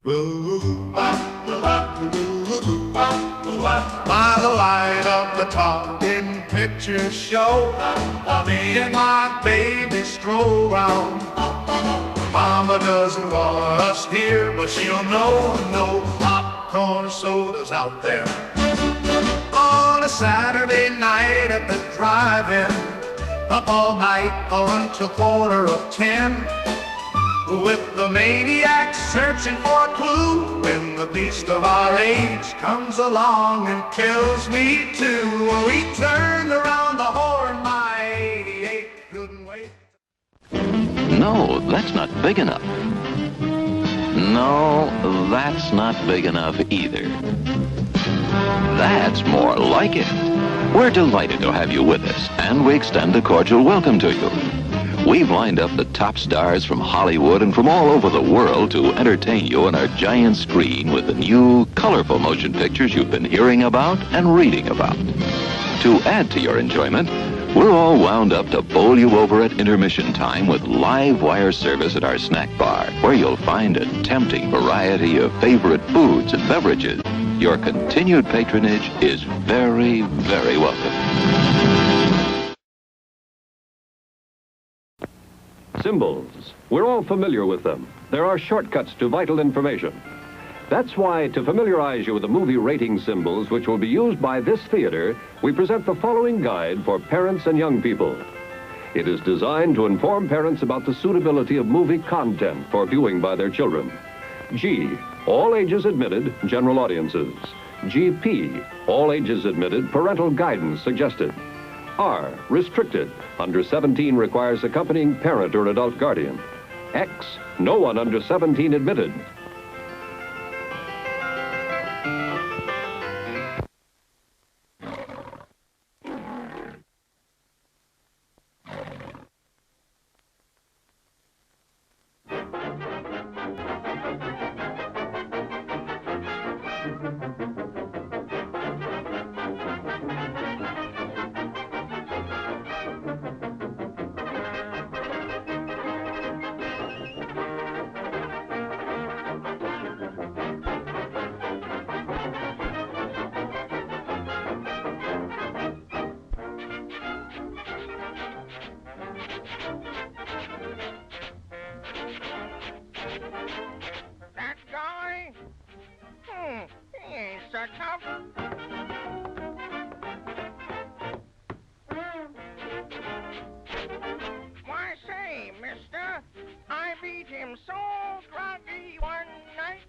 By the light of the talking picture show, me and my baby stroll round. Mama doesn't want us here, but she'll know no popcorn sodas out there. On a Saturday night at the drive-in, up all night until 9:45, with the maniac searching for a clue, when the beast of our age comes along and kills me too. We turned around the horn, my 88 couldn't wait. No, that's not big enough. No, that's not big enough either. That's more like it. We're delighted to have you with us, and we extend a cordial welcome to you. We've lined up the top stars from Hollywood and from all over the world to entertain you on our giant screen with the new, colorful motion pictures you've been hearing about and reading about. To add to your enjoyment, we're all wound up to bowl you over at intermission time with live wire service at our snack bar, where you'll find a tempting variety of favorite foods and beverages. Your continued patronage is very, very welcome. Symbols. We're all familiar with them. There are shortcuts to vital information. That's why, to familiarize you with the movie rating symbols which will be used by this theater, we present the following guide for parents and young people. It is designed to inform parents about the suitability of movie content for viewing by their children. G, all ages admitted, general audiences. GP, all ages admitted, parental guidance suggested. R, restricted, under 17 requires accompanying parent or adult guardian. X, no one under 17 admitted. That guy? He ain't so tough. Why, say, mister, I beat him so groggy one night.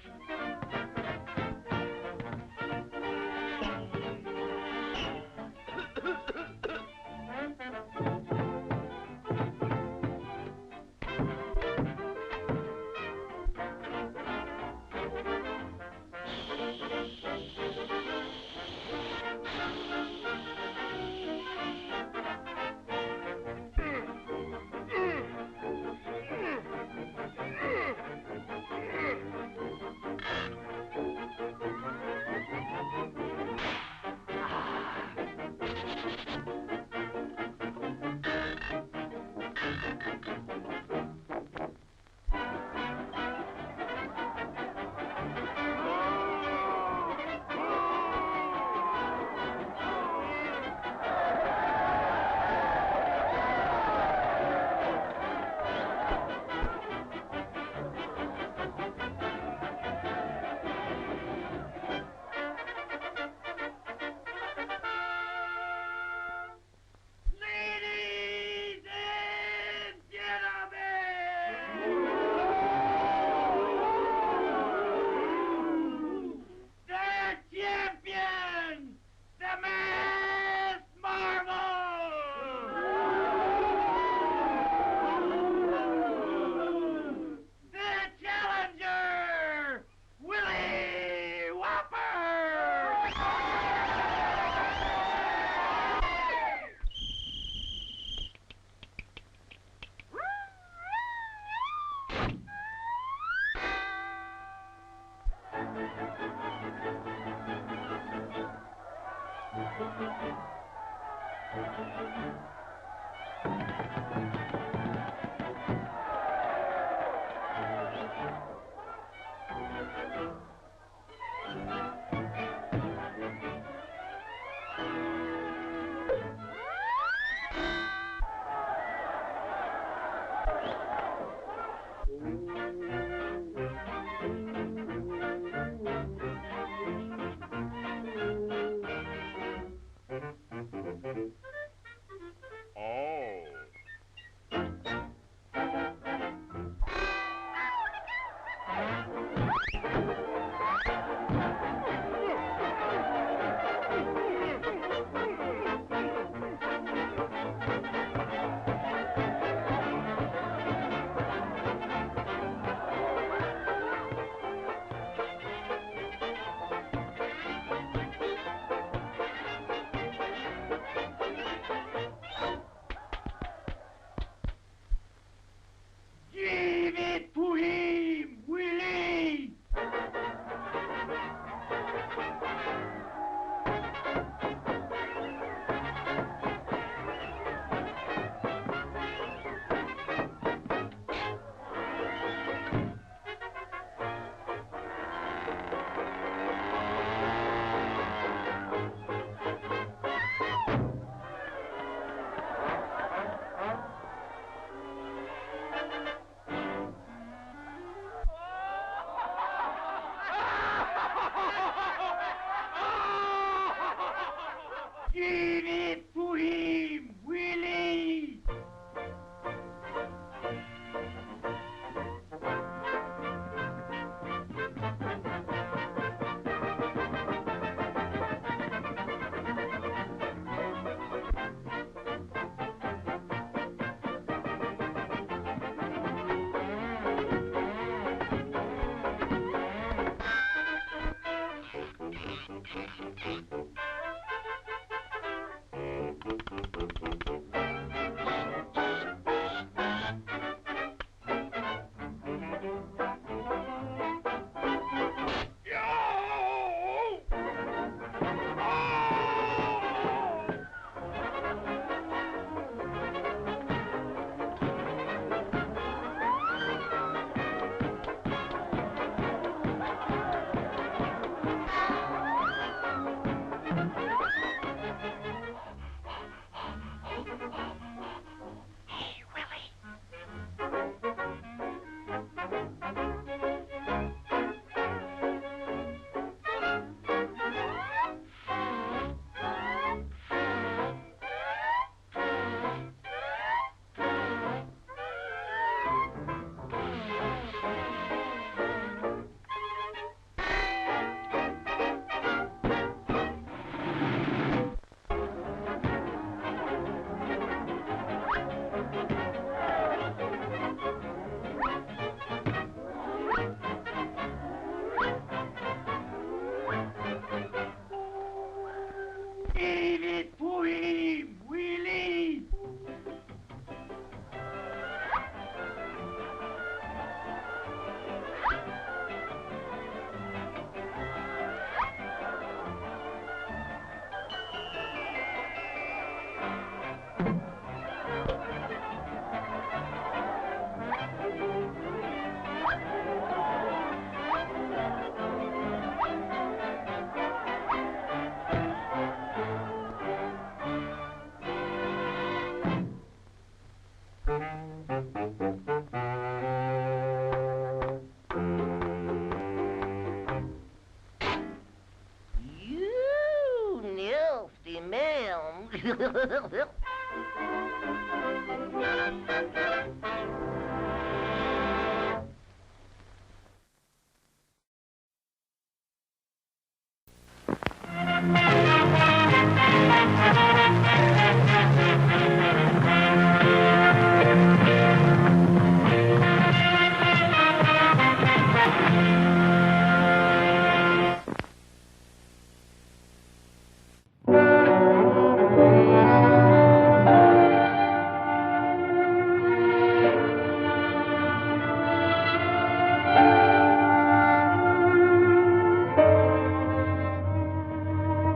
You nasty man.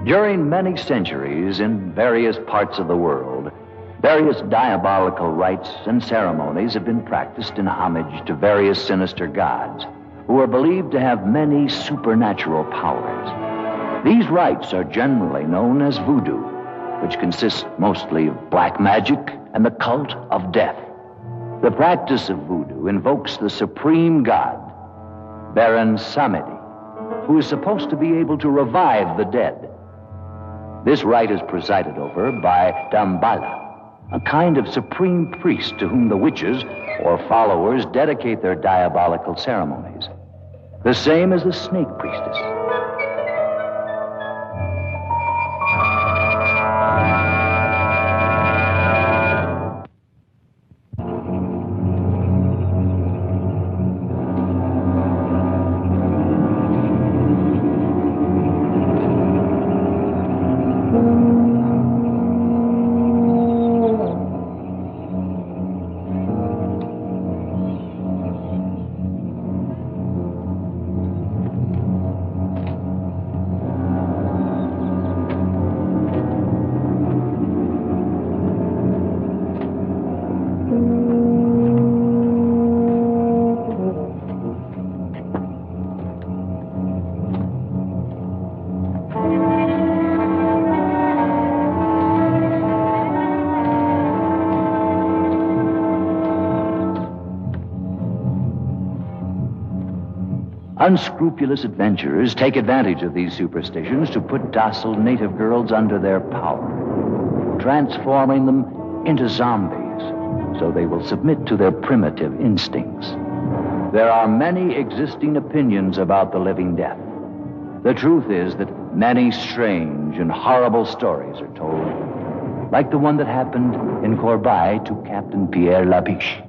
During many centuries in various parts of the world, various diabolical rites and ceremonies have been practiced in homage to various sinister gods who are believed to have many supernatural powers. These rites are generally known as voodoo, which consists mostly of black magic and the cult of death. The practice of voodoo invokes the supreme god, Baron Samedi, who is supposed to be able to revive the dead. This rite is presided over by Damballa, a kind of supreme priest to whom the witches or followers dedicate their diabolical ceremonies. The same as the snake priestess. Unscrupulous adventurers take advantage of these superstitions to put docile native girls under their power, transforming them into zombies so they will submit to their primitive instincts. There are many existing opinions about the living death. The truth is that many strange and horrible stories are told, like the one that happened in Corbeil to Captain Pierre Labiche.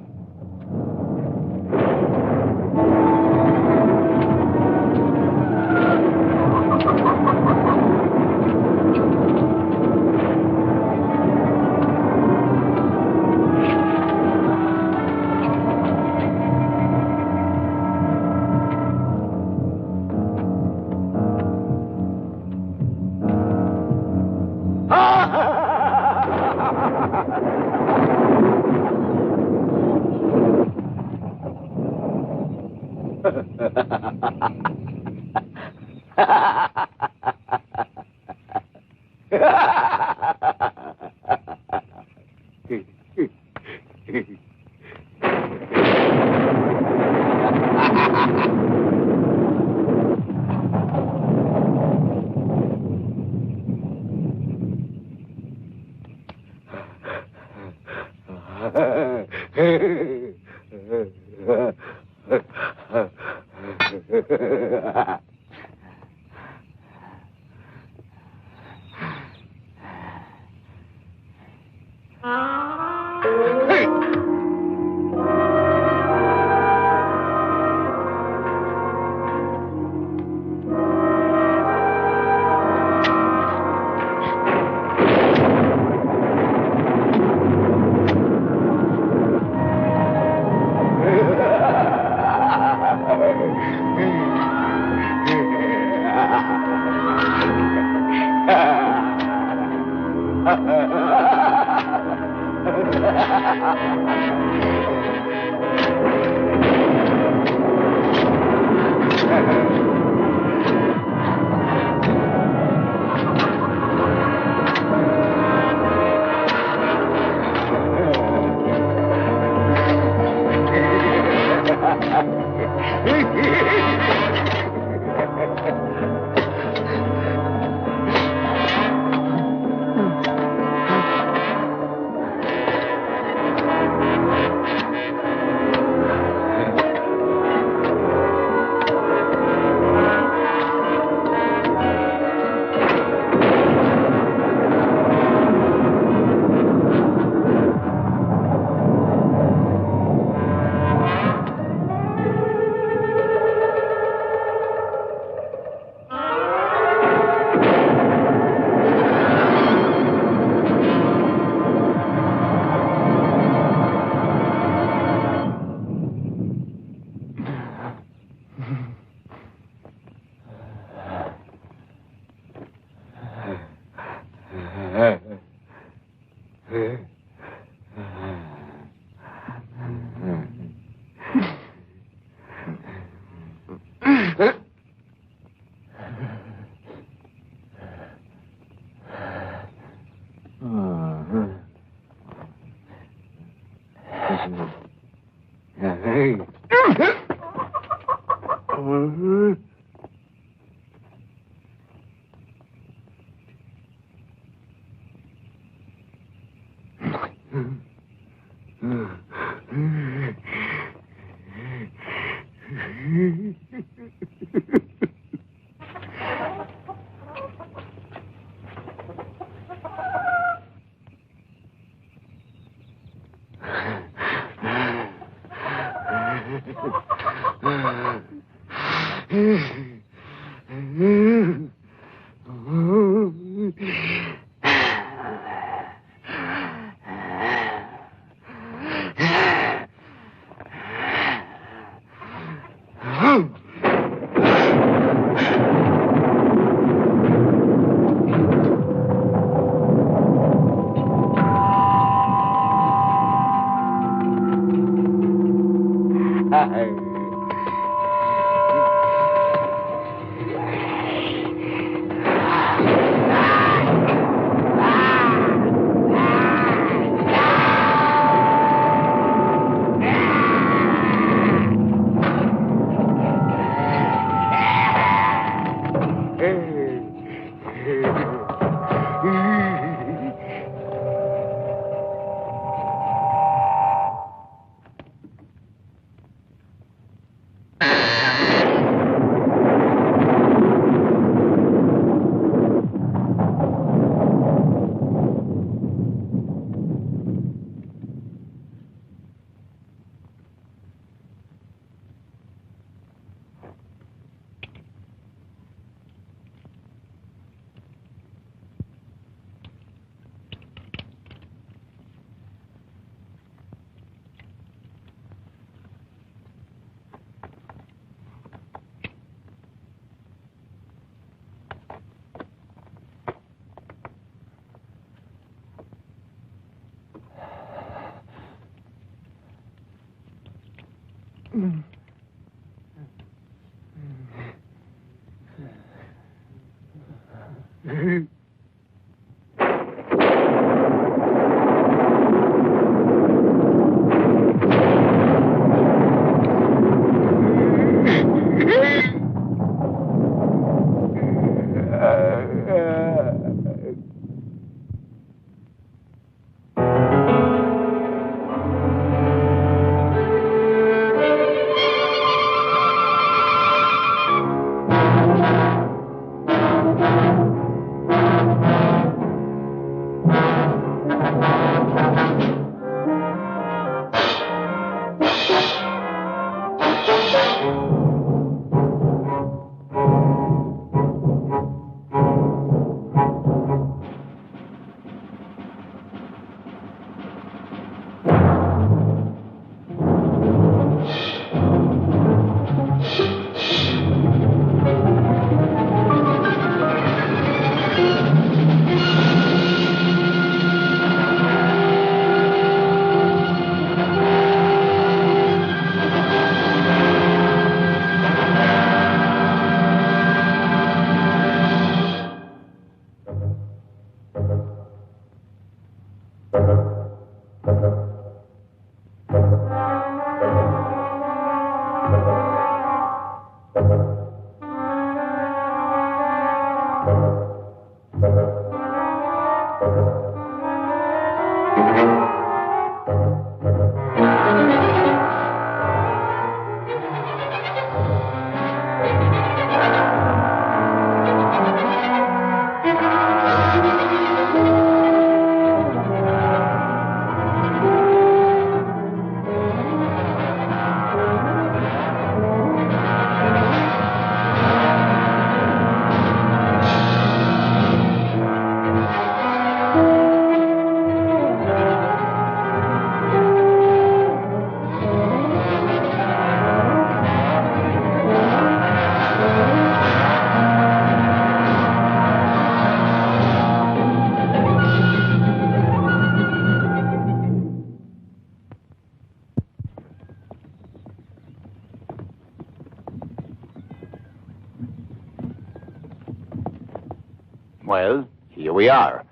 Well, here we are.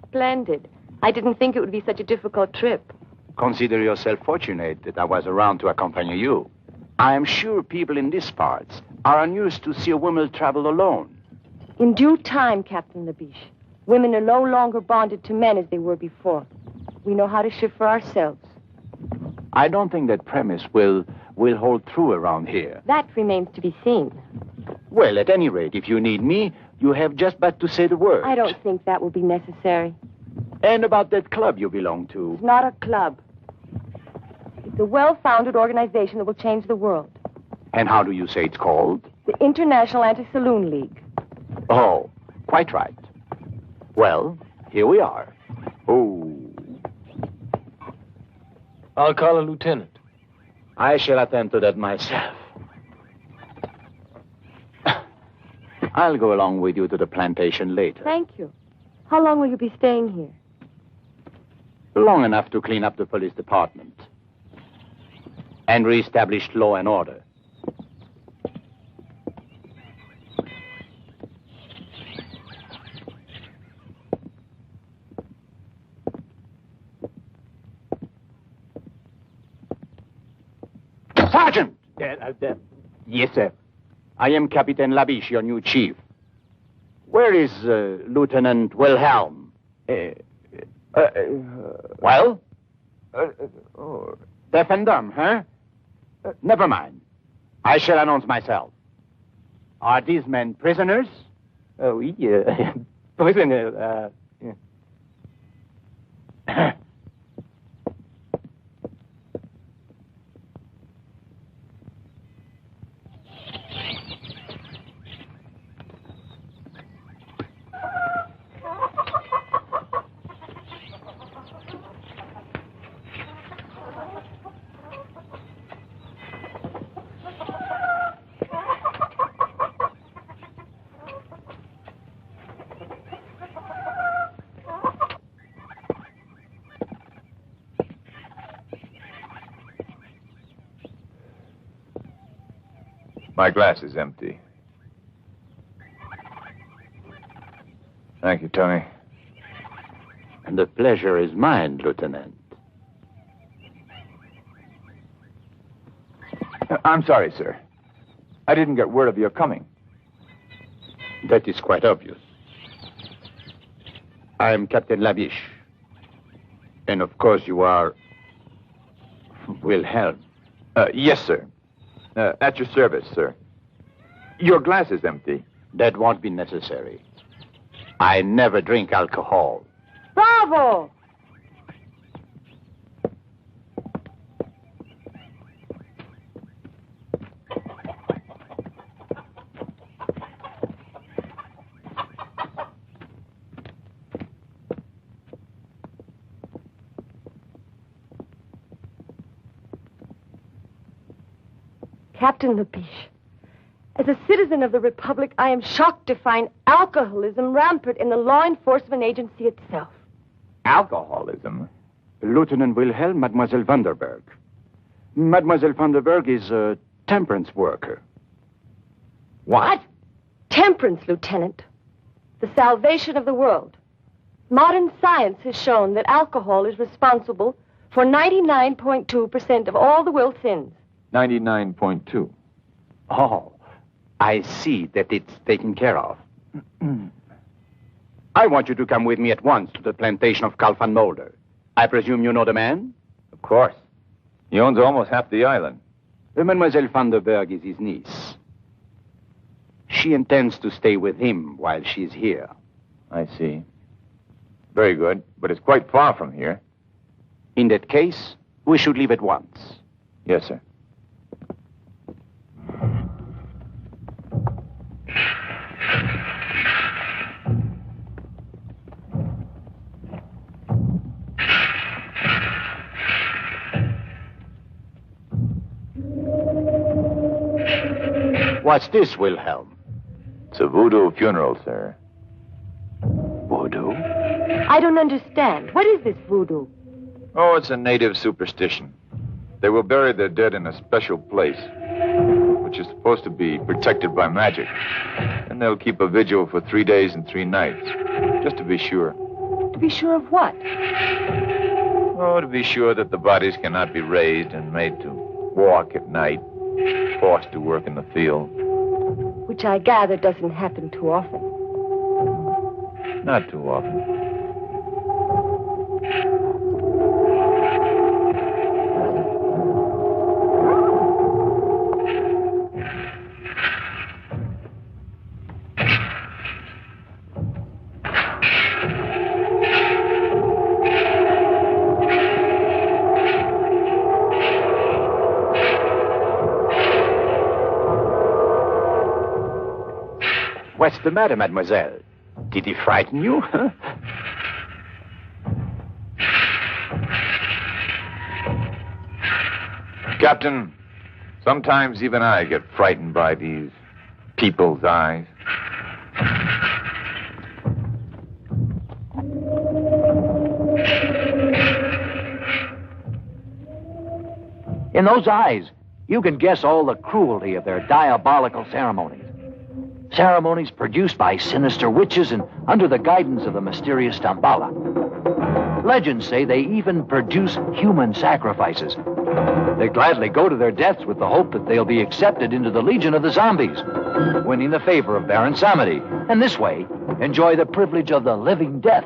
Splendid. I didn't think it would be such a difficult trip. Consider yourself fortunate that I was around to accompany you. I am sure people in these parts are unused to see a woman travel alone. In due time, Captain Labiche. Women are no longer bonded to men as they were before. We know how to shift for ourselves. I don't think that premise will hold true around here. That remains to be seen. Well, at any rate, if you need me, you have just but to say the word. I don't think that will be necessary. And about that club you belong to. It's not a club. It's a well-founded organization that will change the world. And how do you say it's called? The International Anti-Saloon League. Oh, quite right. Well, here we are. Oh. I'll call a lieutenant. I shall attend to that myself. I'll go along with you to the plantation later. Thank you. How long will you be staying here? Long enough to clean up the police department and reestablish law and order. Sergeant! Yes, sir. I am Captain Labiche, your new chief. Where is Lieutenant Wilhelm? Well? Deaf and dumb, huh? Never mind. I shall announce myself. Are these men prisoners? Oui, prisoner, My glass is empty. Thank you, Tony. And the pleasure is mine, Lieutenant. I'm sorry, sir. I didn't get word of your coming. That is quite obvious. I am Captain Labiche. And of course you are Wilhelm. Yes, sir. At your service, sir. Your glass is empty. That won't be necessary. I never drink alcohol. Bravo! Captain Labiche, as a citizen of the Republic, I am shocked to find alcoholism rampant in the law enforcement agency itself. Alcoholism? Lieutenant Wilhelm, Mademoiselle Vanderberg. Mademoiselle Vanderberg is a temperance worker. What? Temperance, Lieutenant. The salvation of the world. Modern science has shown that alcohol is responsible for 99.2% of all the world's sins. 99.2. Oh, I see that it's taken care of. I want you to come with me at once to the plantation of Carl van Mulder. I presume you know the man? Of course. He owns almost half the island. Mademoiselle Vanderberg is his niece. She intends to stay with him while she's here. I see. Very good, but it's quite far from here. In that case, we should leave at once. Yes, sir. What's this, Wilhelm? It's a voodoo funeral, sir. Voodoo? I don't understand. What is this voodoo? Oh, it's a native superstition. They will bury their dead in a special place, which is supposed to be protected by magic. And they'll keep a vigil for 3 days and 3 nights, just to be sure. To be sure of what? Oh, to be sure that the bodies cannot be raised and made to walk at night, forced to work in the field. Which I gather doesn't happen too often. Not too often. What's the matter, mademoiselle? Did he frighten you? Captain, sometimes even I get frightened by these people's eyes. In those eyes, you can guess all the cruelty of their diabolical ceremonies. Ceremonies produced by sinister witches and under the guidance of the mysterious Damballa. Legends say they even produce human sacrifices. They gladly go to their deaths with the hope that they'll be accepted into the Legion of the Zombies, winning the favor of Baron Samedi, and this way enjoy the privilege of the living death.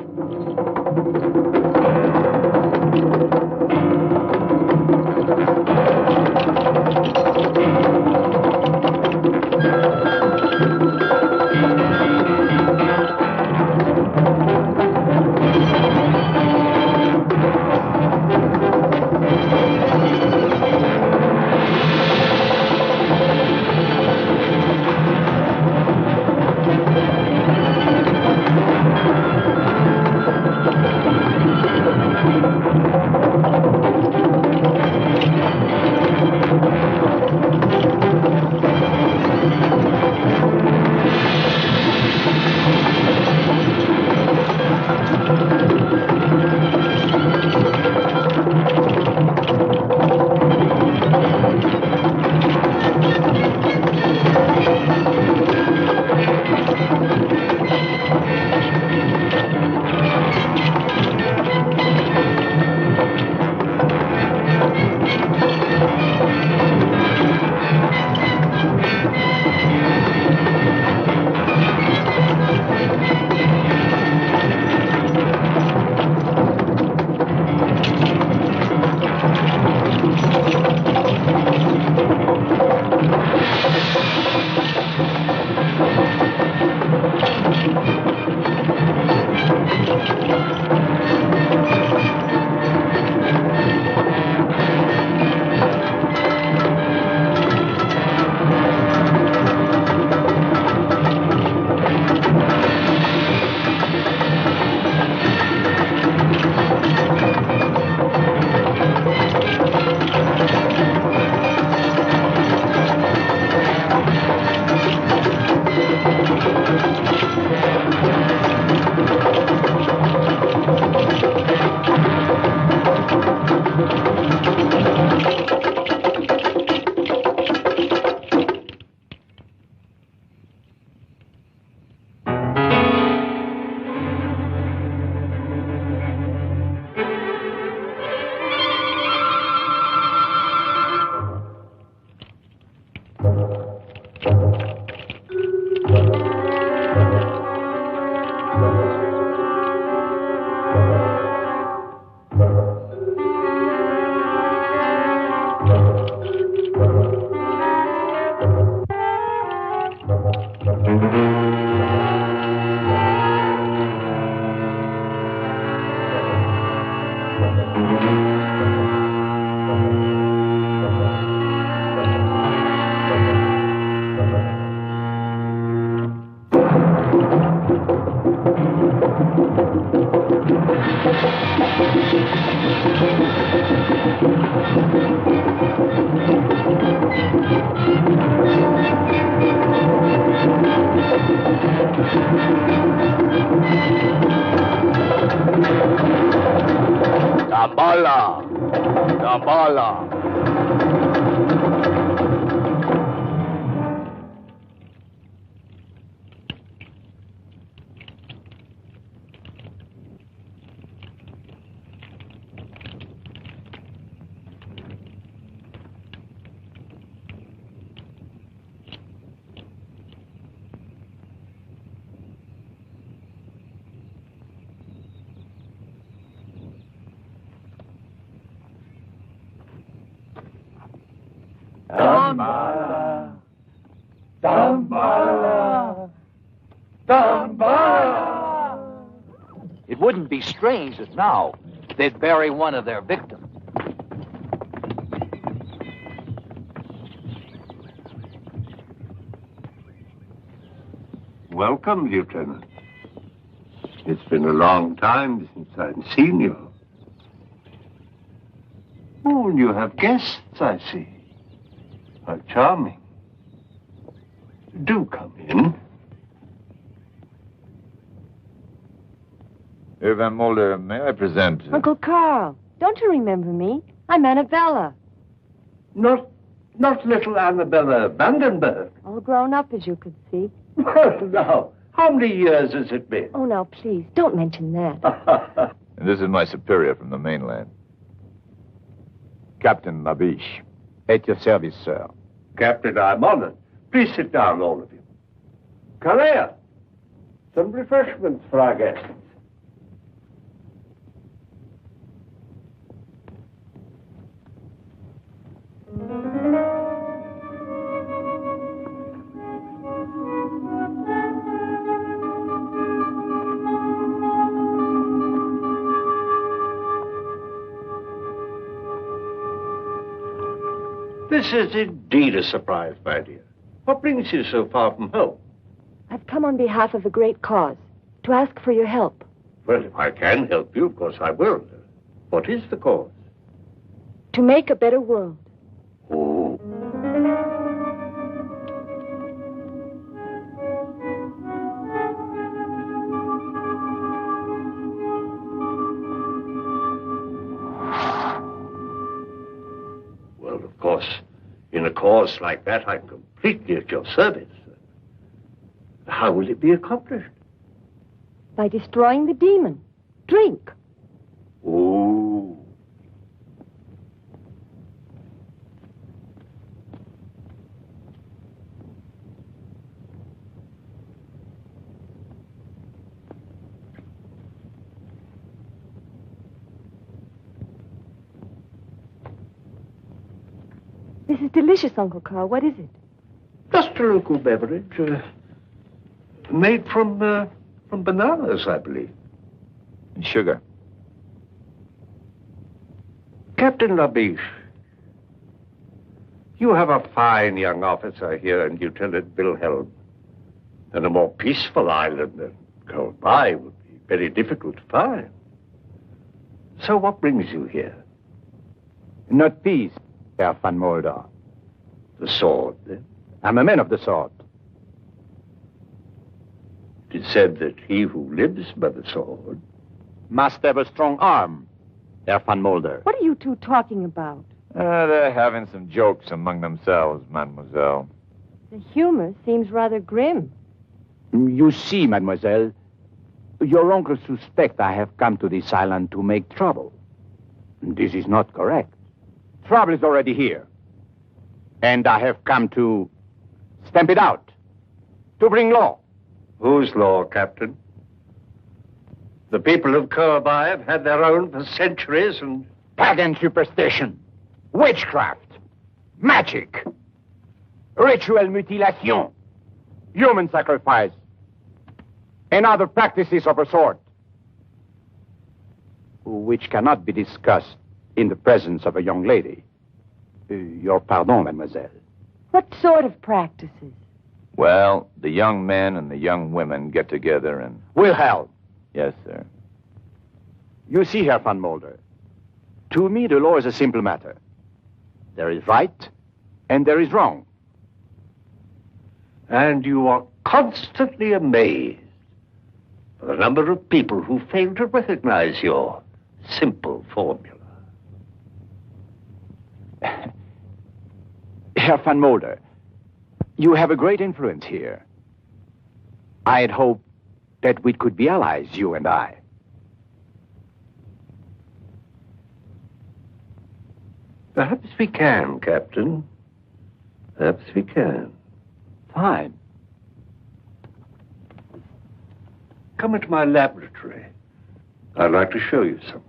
Damballa! Damballa! Damballa! Damballa! Damballa! It wouldn't be strange that now they'd bury one of their victims. Welcome, Lieutenant. It's been a long time since I've seen you. Oh, and you have guests, I see. How charming. Do come in. Herr Van Mulder, may I present... Uncle Carl, don't you remember me? I'm Annabella. Not little Annabella Vandenberg. All grown up, as you could see. Well, now, how many years has it been? Oh, now, please, don't mention that. And this is my superior from the mainland. Captain Labiche. At your service, sir. Captain, I'm honored. Please sit down, all of you. Kalea, some refreshments for our guests. This is indeed a surprise, my dear. What brings you so far from home? I've come on behalf of a great cause, to ask for your help. Well, if I can help you, of course I will. What is the cause? To make a better world. Oh. Well, of course, in a cause like that, I'm completely at your service. How will it be accomplished? By destroying the demon. Drink. Oh. This is delicious, Uncle Carl. What is it? Just a local beverage, made from bananas, I believe. And sugar. Captain Labiche, you have a fine young officer here in Lieutenant Wilhelm. And a more peaceful island than Kolbai would be very difficult to find. So what brings you here? Not peace, Herr Van Mulder. The sword, then? I'm a man of the sword. It is said that he who lives by the sword Must have a strong arm, Herr Van Mulder. What are you two talking about? They're having some jokes among themselves, mademoiselle. The humor seems rather grim. You see, mademoiselle, your uncle suspects I have come to this island to make trouble. This is not correct. Trouble is already here. And I have come to stamp it out, to bring law. Whose law, Captain? The people of Kolbai have had their own for centuries and... Pagan superstition, witchcraft, magic, ritual mutilation. human sacrifice, and other practices of a sort, which cannot be discussed in the presence of a young lady. Your pardon, mademoiselle. What sort of practices? Well, the young men and the young women get together and... Wilhelm, Yes, sir. you see, Herr van Mulder, to me the law is a simple matter. There is right and there is wrong. And you are constantly amazed at the number of people who fail to recognize your simple formula. Herr van Mulder, you have a great influence here. I had hoped that we could be allies, you and I. Perhaps we can, Captain. Perhaps we can. Fine. Come into my laboratory. I'd like to show you something.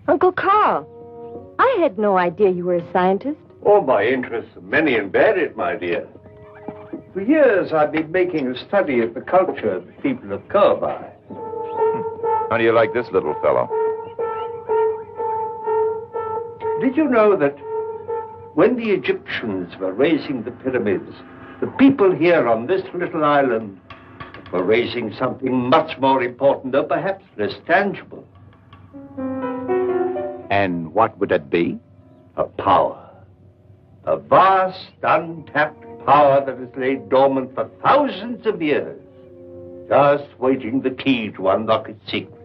Uncle Carl, I had no idea you were a scientist. Oh, my interests are many and varied, my dear. For years, I've been making a study of the culture of the people of Kirby. How do you like this little fellow? Did you know that when the Egyptians were raising the pyramids, the people here on this little island were raising something much more important, or perhaps less tangible? And what would that be? A power. A vast, untapped power that has laid dormant for thousands of years, just waiting the key to unlock its secrets.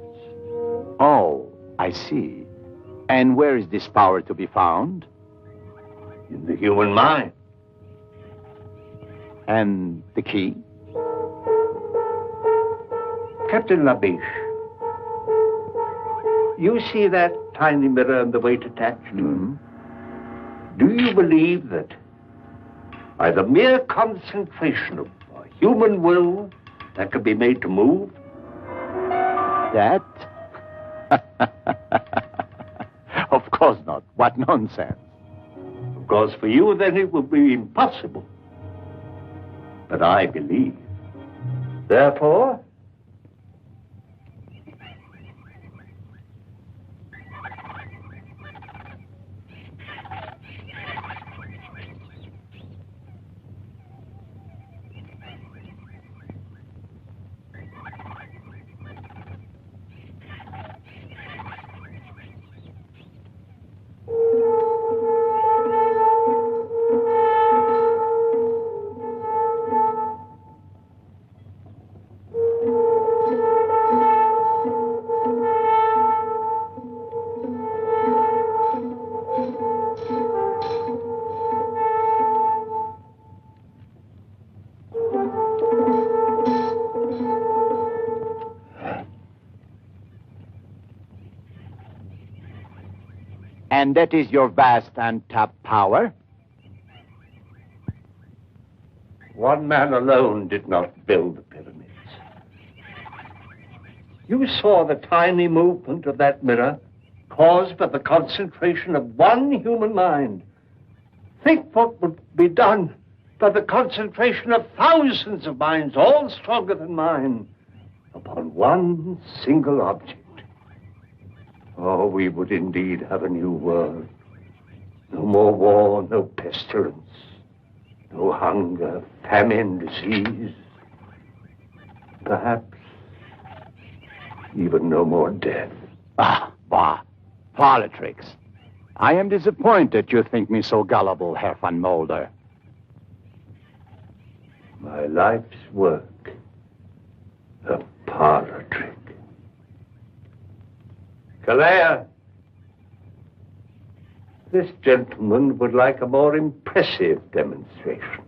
Oh, I see. And where is this power to be found? In the human mind. And the key? Captain Labiche, you see that tiny mirror and the weight attached to it? Do you believe that by the mere concentration of a human will that can be made to move? That? Of course not. What nonsense. Of course, for you, then it would be impossible. But I believe. Therefore, And that is your vast untapped power? one man alone did not build the pyramids. You saw the tiny movement of that mirror caused by the concentration of one human mind. Think what would be done by the concentration of thousands of minds, all stronger than mine, upon one single object. Oh, we would indeed have a new world. No more war, no pestilence, no hunger, famine, disease. Perhaps even no more death. Ah, bah. Politics. I am disappointed you think me so gullible, Herr van Mulder. My life's work, a parlor trick. Calais, this gentleman would like a more impressive demonstration.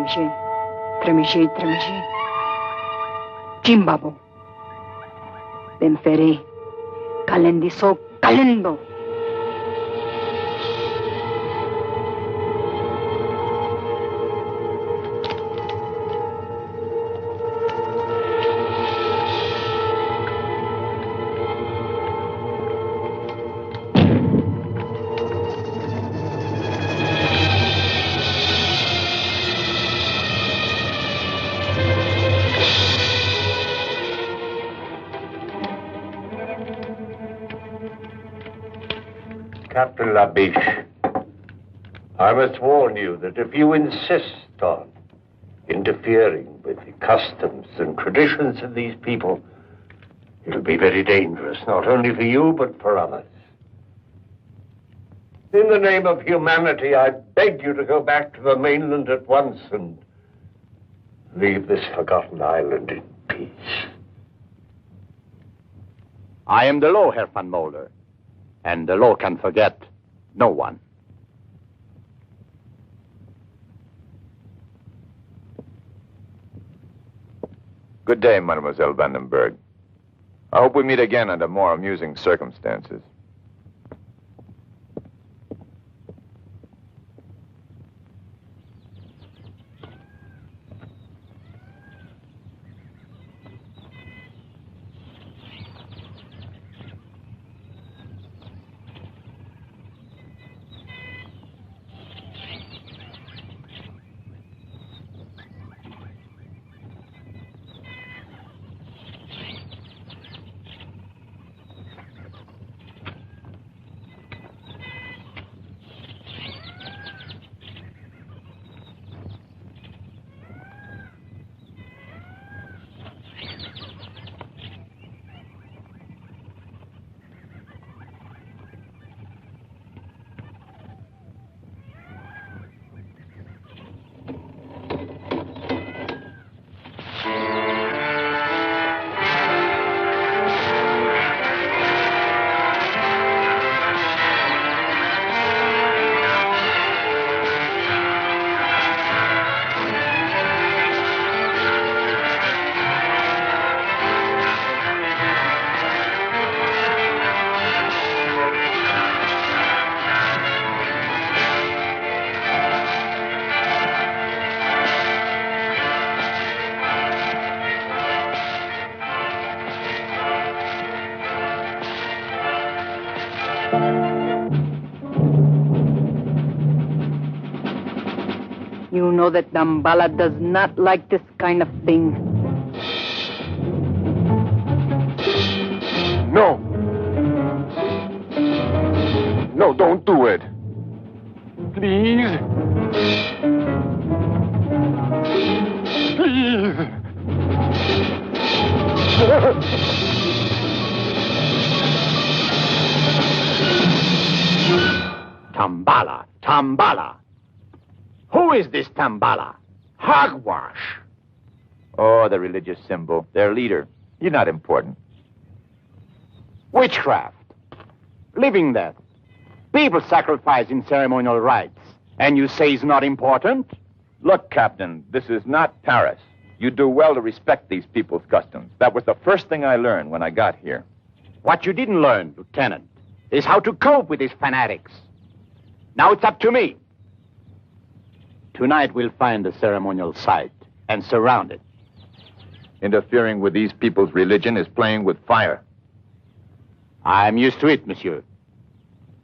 Tremiche, Tremiche, Tremiche. Jimbabo. Benfere, Kalendiso, Kalendo. Captain Labiche, I must warn you that if you insist on interfering with the customs and traditions of these people, it'll be very dangerous, not only for you, but for others. In the name of humanity, I beg you to go back to the mainland at once and leave this forgotten island in peace. I am the law, Herr van Moller. And the law can forget no one. Good day, Mademoiselle Vandenberg. I hope we meet again under more amusing circumstances. You know that Dambala does not like this kind of thing. No! No, don't do it. Please. Please. Tambala, Tambala. Who is this Tambala? Hogwash. Oh, the religious symbol. Their leader. He's not important. Witchcraft. Living death. People sacrifice in ceremonial rites. And you say it's not important? Look, Captain, this is not Paris. You do well to respect these people's customs. That was the first thing I learned when I got here. What you didn't learn, Lieutenant, is how to cope with these fanatics. Now it's up to me. Tonight we'll find the ceremonial site and surround it. Interfering with these people's religion is playing with fire. I'm used to it, monsieur.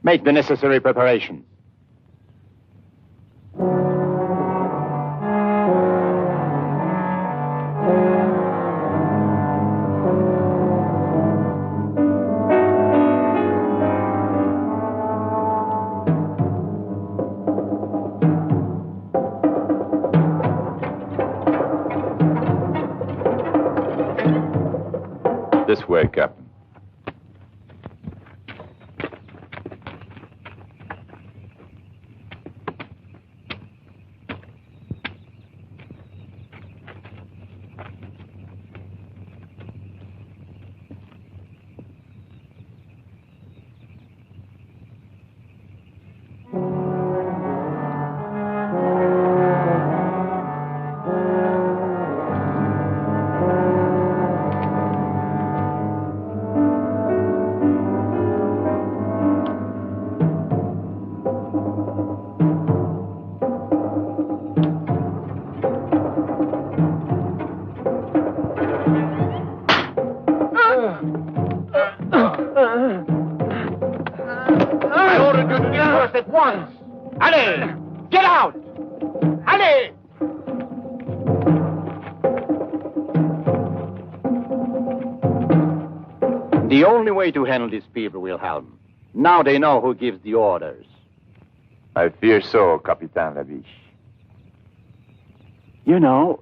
Make the necessary preparations. This way, Captain. Allez! Get out! Allez! The only way to handle these people, Wilhelm. Now they know who gives the orders. I fear so, Capitan Labiche. You know,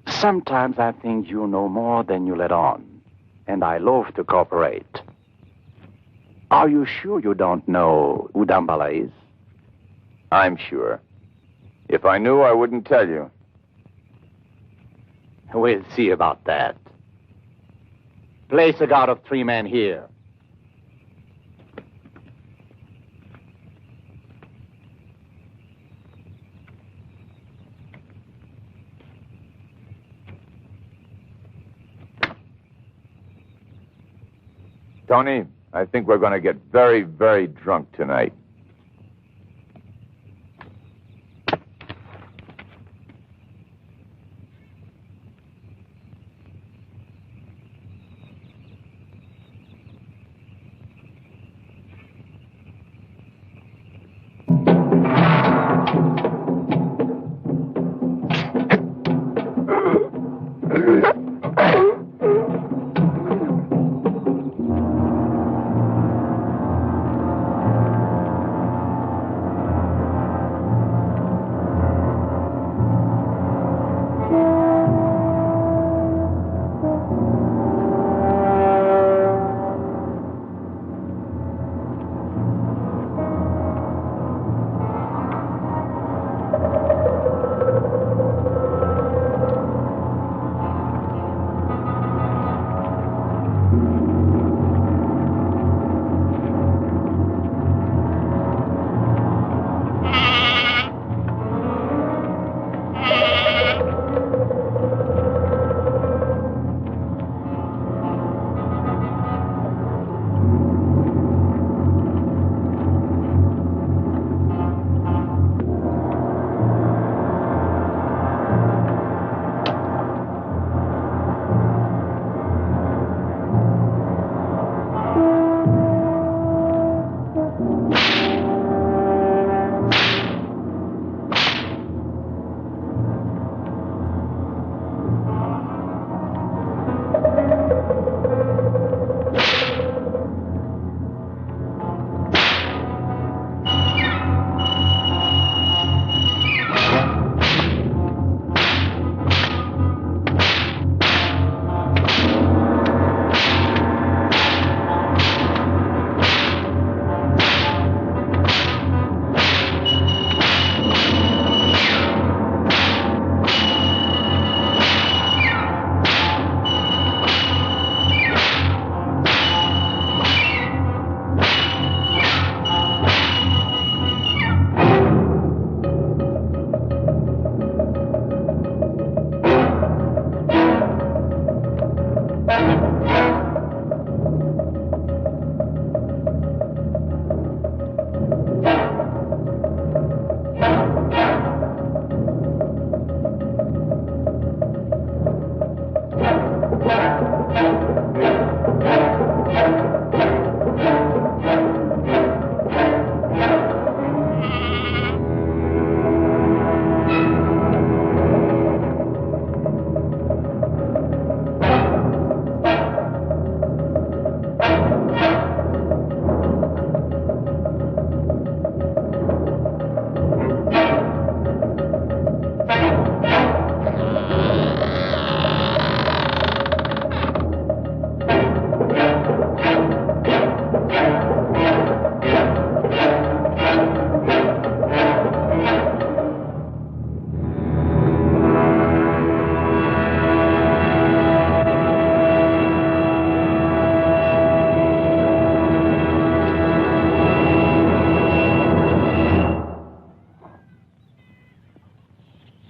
sometimes I think you know more than you let on. And I love to cooperate. Are you sure you don't know who Dambala is? I'm sure. If I knew, I wouldn't tell you. We'll see about that. Place a guard of 3 men here. Tony, I think we're going to get very, very drunk tonight.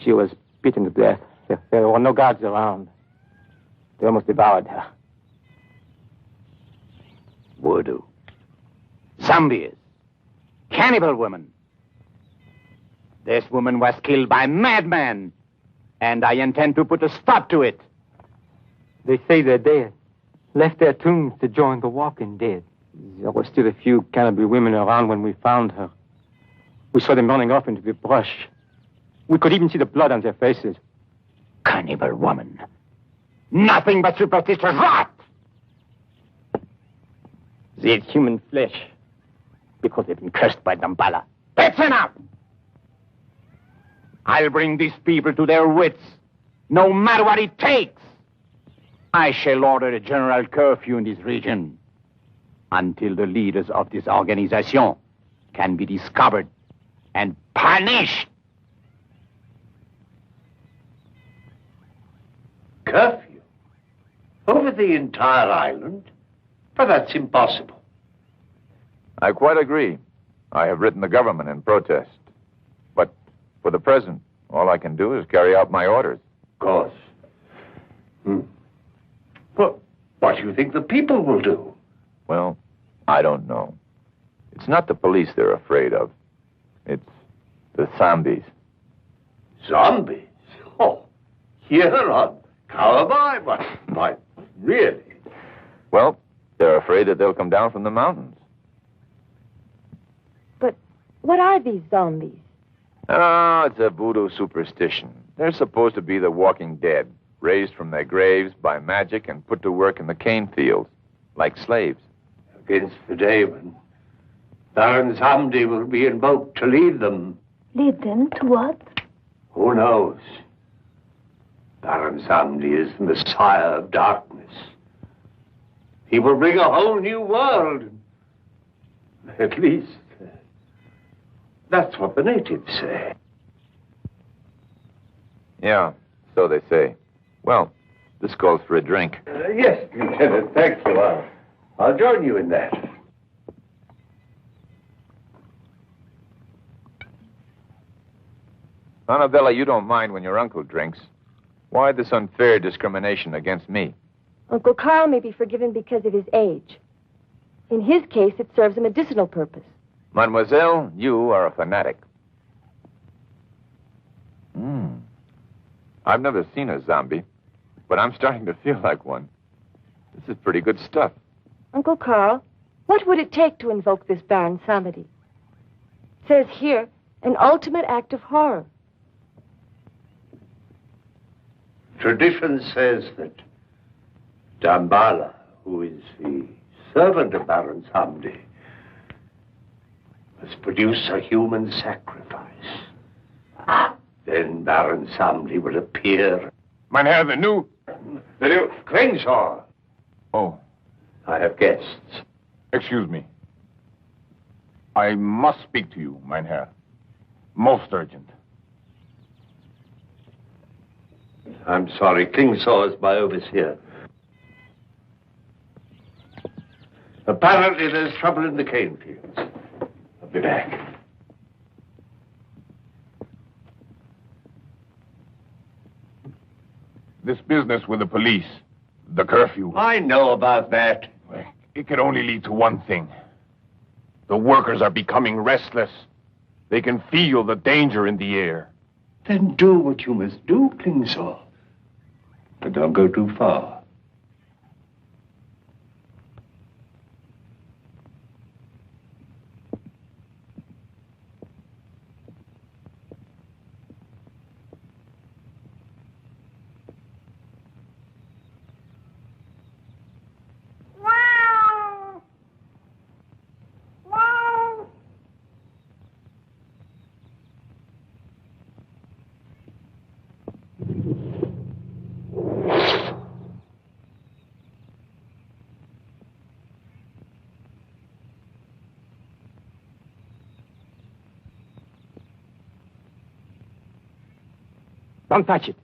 She was beaten to death. There were no guards around. They almost devoured her. Voodoo. Zombies. Cannibal women. This woman was killed by madmen. And I intend to put a stop to it. They say they're dead. Left their tombs to join the walking dead. There were still a few cannibal women around when we found her. We saw them running off into the brush. We could even see the blood on their faces. Cannibal woman. Nothing but superstitious rot! They ate human flesh because they've been cursed by Damballa. That's enough! I'll bring these people to their wits, no matter what it takes. I shall order a general curfew in this region until the leaders of this organization can be discovered and punished. Curfew? Over the entire island? But that's impossible. I quite agree. I have written the government in protest. But for the present, all I can do is carry out my orders. Of course. Well, what do you think the people will do? Well, I don't know. It's not the police they're afraid of. It's the zombies. Zombies? Oh, here on Kauai, but really? Well, they're afraid that they'll come down from the mountains. But what are these zombies? Oh, it's a voodoo superstition. They're supposed to be the walking dead, raised from their graves by magic and put to work in the cane fields, like slaves. Against the Daemon, Baron Samedi will be invoked to lead them. Lead them to what? Who knows? Baron Samedi is the Messiah of darkness. He will bring a whole new world. At least, that's what the natives say. Yeah, so they say. Well, this calls for a drink. Yes, Lieutenant, thank you. I'll join you in that. Annabella, you don't mind when your uncle drinks. Why this unfair discrimination against me? Uncle Carl may be forgiven because of his age. In his case, it serves a medicinal purpose. Mademoiselle, you are a fanatic. I've never seen a zombie, but I'm starting to feel like one. This is pretty good stuff. Uncle Carl, what would it take to invoke this Baron Samedi? It says here, an ultimate act of horror. Tradition says that Damballa, who is the servant of Baron Samedi, must produce a human sacrifice. Then Baron Samedi will appear. Mein Herr, the new Klingshaw. Oh. I have guests. Excuse me. I must speak to you, mein Herr. Most urgent. I'm sorry, Klingshaw is my overseer. Apparently there's trouble in the cane fields. I'll be back. This business with the police, the curfew. I know about that. It could only lead to one thing. The workers are becoming restless. They can feel the danger in the air. Then do what you must do, Klingshaw. But don't go too far. Don't touch it.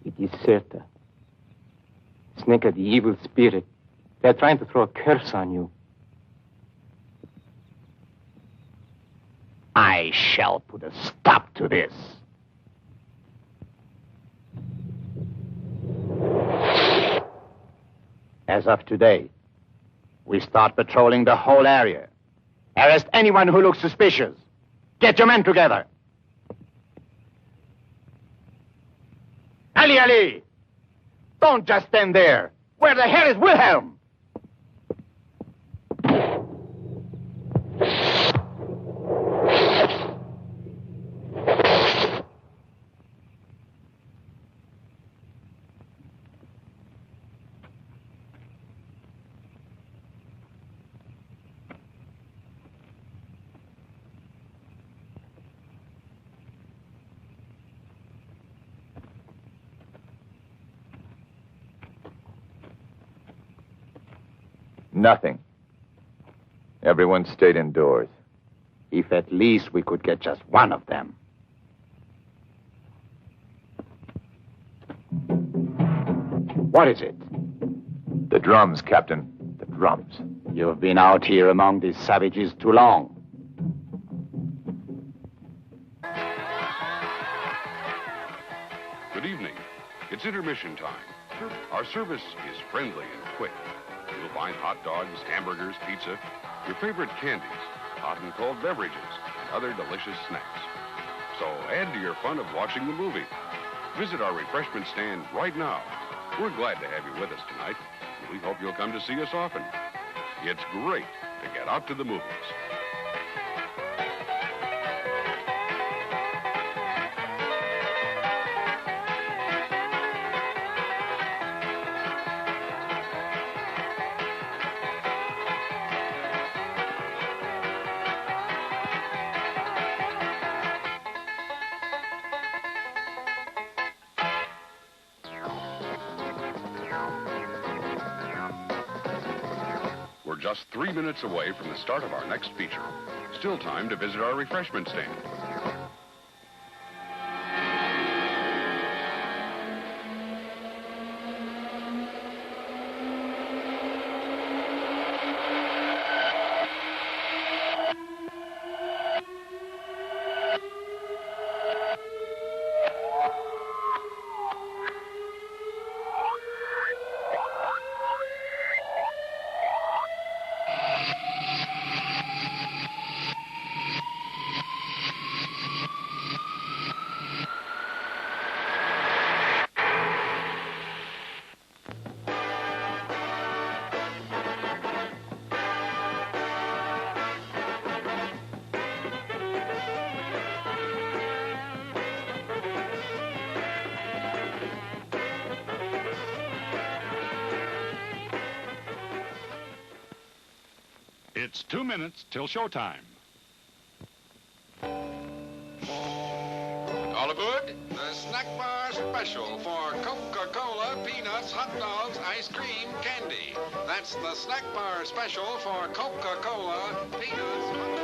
It is Serta. Snake, the evil spirit. They're trying to throw a curse on you. I shall put a stop to this. As of today, we start patrolling the whole area. Arrest anyone who looks suspicious. Get your men together. Ali! Don't just stand there. Where the hell is Wilhelm? Nothing. Everyone stayed indoors. If at least we could get just one of them. What is it? The drums, Captain. The drums. You've been out here among these savages too long. Good evening. It's intermission time. Our service is friendly and quick. You'll find hot dogs, hamburgers, pizza, your favorite candies, hot and cold beverages, and other delicious snacks. So add to your fun of watching the movie. Visit our refreshment stand right now. We're glad to have you with us tonight. We hope you'll come to see us often. It's great to get out to the movies. We're just 3 minutes away from the start of our next feature. Still time to visit our refreshment stand. It's 2 minutes till showtime. All aboard, the snack bar special for Coca-Cola, peanuts, hot dogs, ice cream, candy. That's the snack bar special for Coca-Cola, peanuts, hot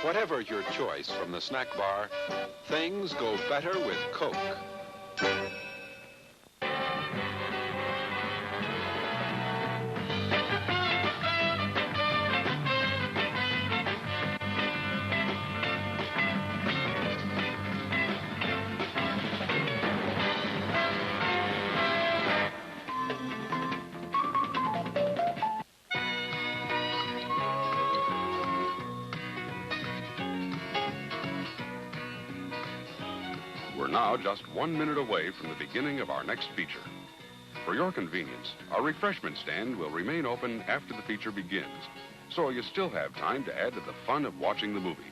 Whatever your choice from the snack bar, things go better with Coke. We're now just 1 minute away from the beginning of our next feature. For your convenience, our refreshment stand will remain open after the feature begins, so you still have time to add to the fun of watching the movie.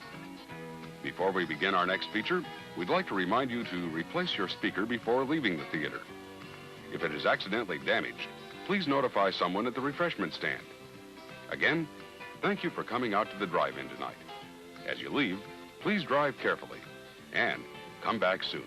Before we begin our next feature, we'd like to remind you to replace your speaker before leaving the theater. If it is accidentally damaged, please notify someone at the refreshment stand. Again, thank you for coming out to the drive-in tonight. As you leave, please drive carefully and come back soon.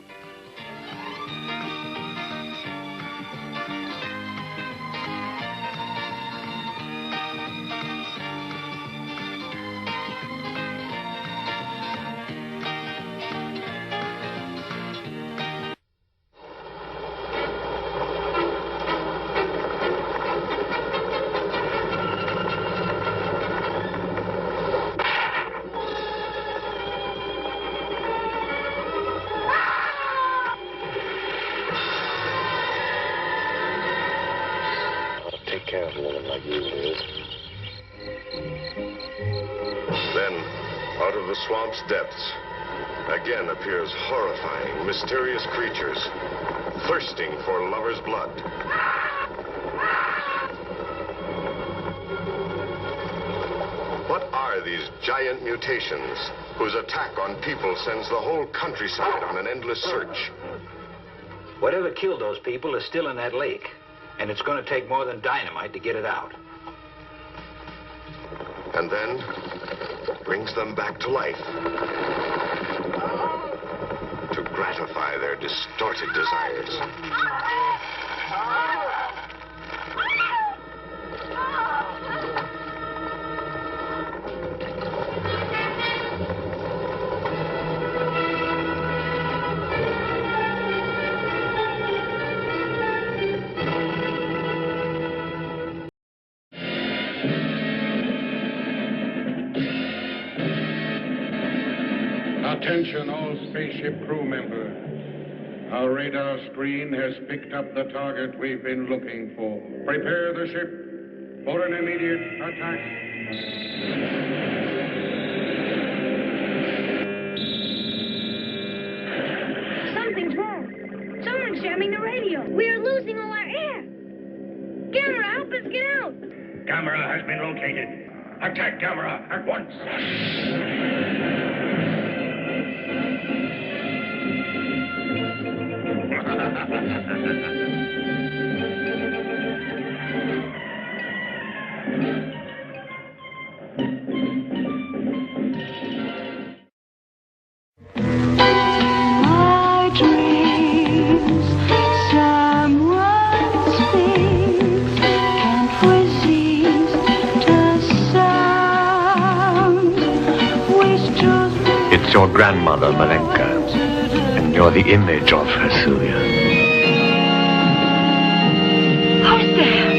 Care of a woman like you, Liz. Then, out of the swamp's depths, again appears horrifying, mysterious creatures, thirsting for lovers' blood. What are these giant mutations whose attack on people sends the whole countryside on an endless search? Whatever killed those people is still in that lake. And it's going to take more than dynamite to get it out. And then brings them back to life. gratify their distorted desires. Attention all spaceship crew members. Our radar screen has picked up the target we've been looking for. Prepare the ship for an immediate attack. Something's wrong. Someone's jamming the radio. We are losing all our air. Gamera, help us get out. Gamera has been located. Attack Gamera at once. My dreams, someone speaks, can't resist the sound. Wish to It's your grandmother, Malenka, and you're the image of her, Sylvia. Who's there?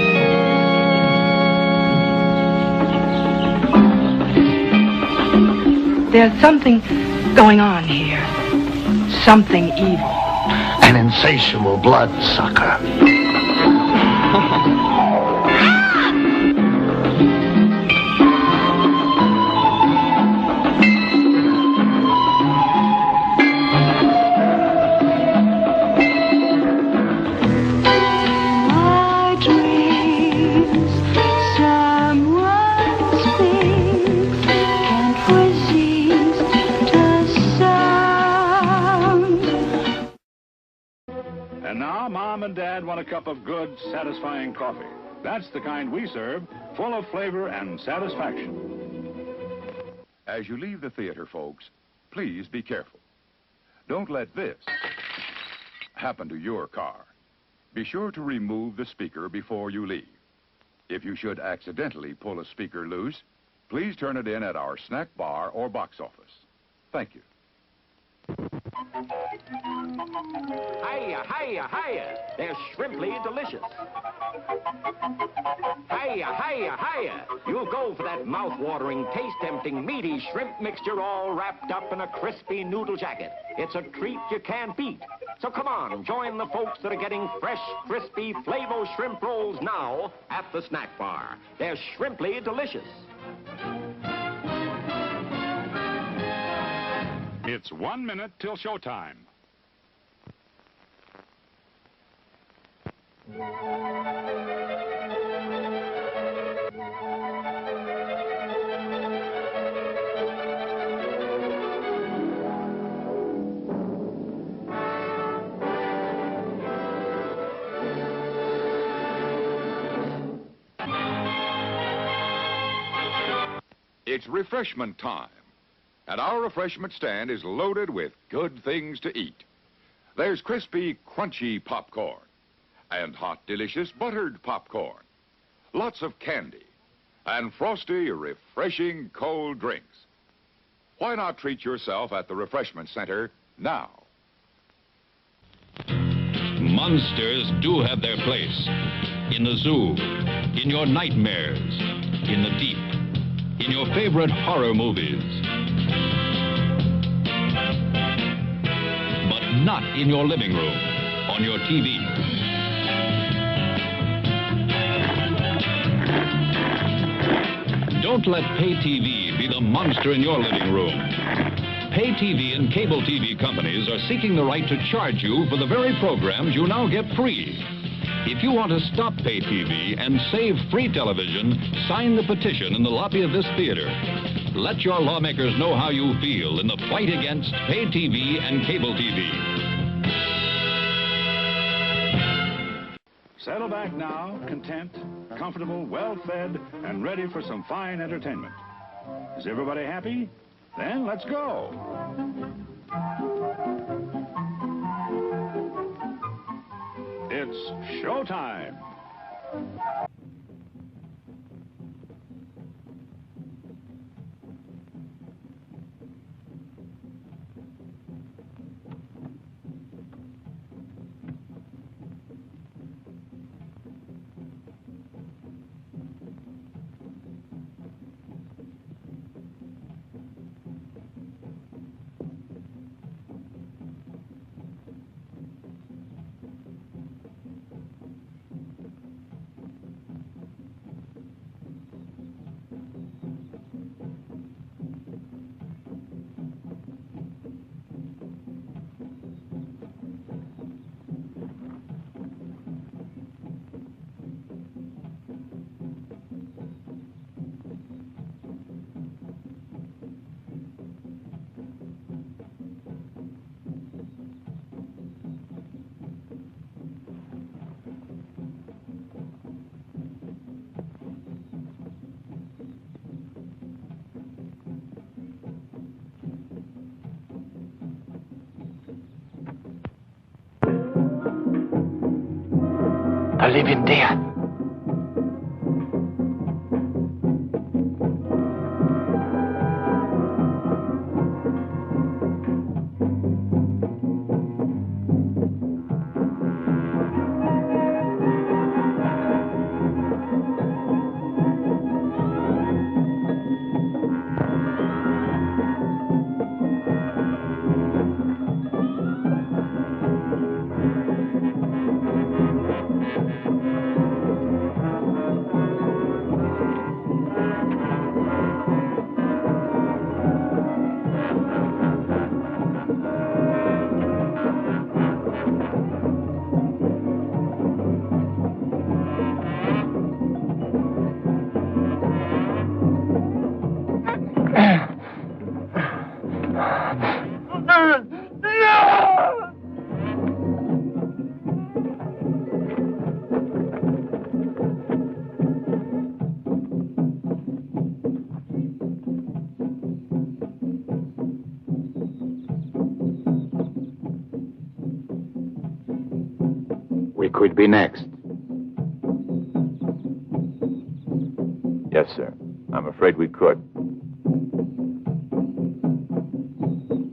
There's something going on here. Something evil. An insatiable bloodsucker. My dreams, someone speaks, can't resist the sound. And now, Mom and Dad want a cup of good, satisfying coffee. That's the kind we serve, full of flavor and satisfaction. As you leave the theater, folks, please be careful. Don't let this happen to your car. Be sure to remove the speaker before you leave. If you should accidentally pull a speaker loose, please turn it in at our snack bar or box office. Thank you. Hiya, hiya, hiya. They're shrimply delicious. Hiya, hiya, hiya. You'll go for that mouth-watering, taste-tempting, meaty shrimp mixture all wrapped up in a crispy noodle jacket. It's a treat you can't beat. So come on, join the folks that are getting fresh, crispy Flavor shrimp rolls now at the snack bar. They're shrimply delicious. It's 1 minute till showtime. It's refreshment time, and our refreshment stand is loaded with good things to eat. There's crispy, crunchy popcorn, and hot, delicious buttered popcorn, lots of candy, and frosty, refreshing cold drinks. Why not treat yourself at the refreshment center now? Monsters do have their place. In the zoo, in your nightmares, in the deep, in your favorite horror movies. But not in your living room, on your TV. Don't let pay TV be the monster in your living room. Pay TV and cable TV companies are seeking the right to charge you for the very programs you now get free. If you want to stop pay TV and save free television, sign the petition in the lobby of this theater. Let your lawmakers know how you feel in the fight against pay TV and cable TV. Settle back now, content, comfortable, well-fed, and ready for some fine entertainment. Is everybody happy? Then let's go. It's showtime. The living dead. We could be next. Yes, sir. I'm afraid we could.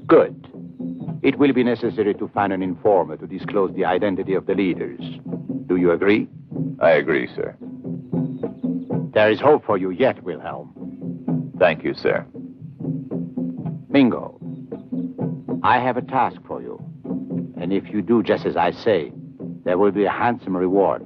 Good. It will be necessary to find an informer to disclose the identity of the leaders. Do you agree? I agree, sir. There is hope for you yet, Wilhelm. Thank you, sir. Mingo, I have a task for you. And if you do just as I say, there will be a handsome reward.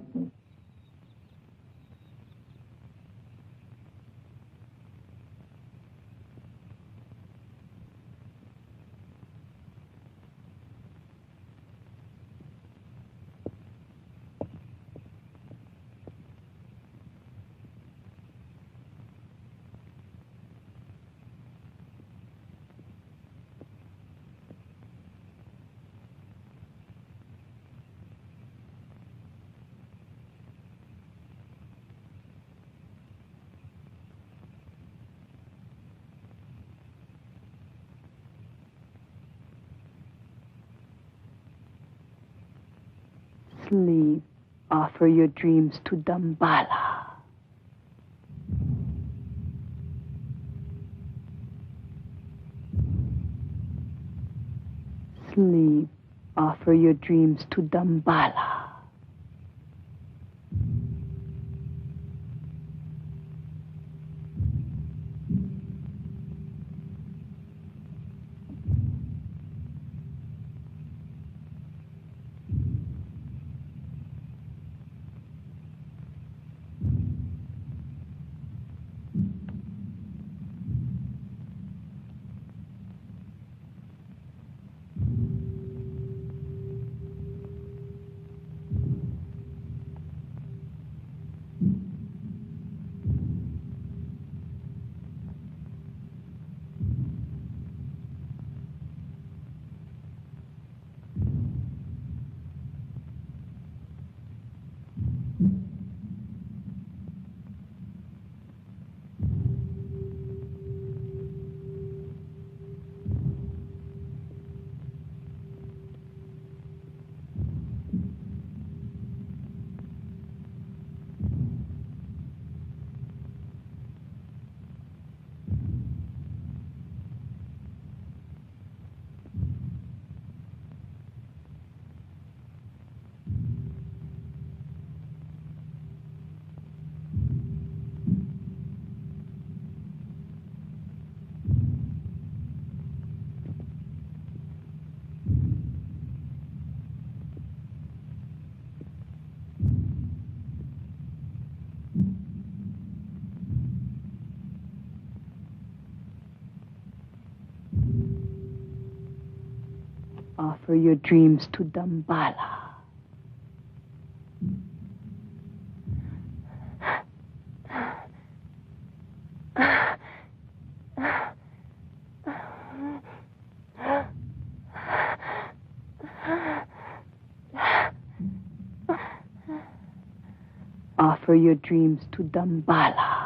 Sleep. Offer your dreams to Damballa. Sleep. Offer your dreams to Damballa. Offer your dreams to Damballa. Offer your dreams to Damballa.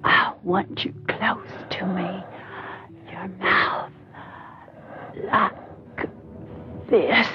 I want you close to me. Your mouth. Like this.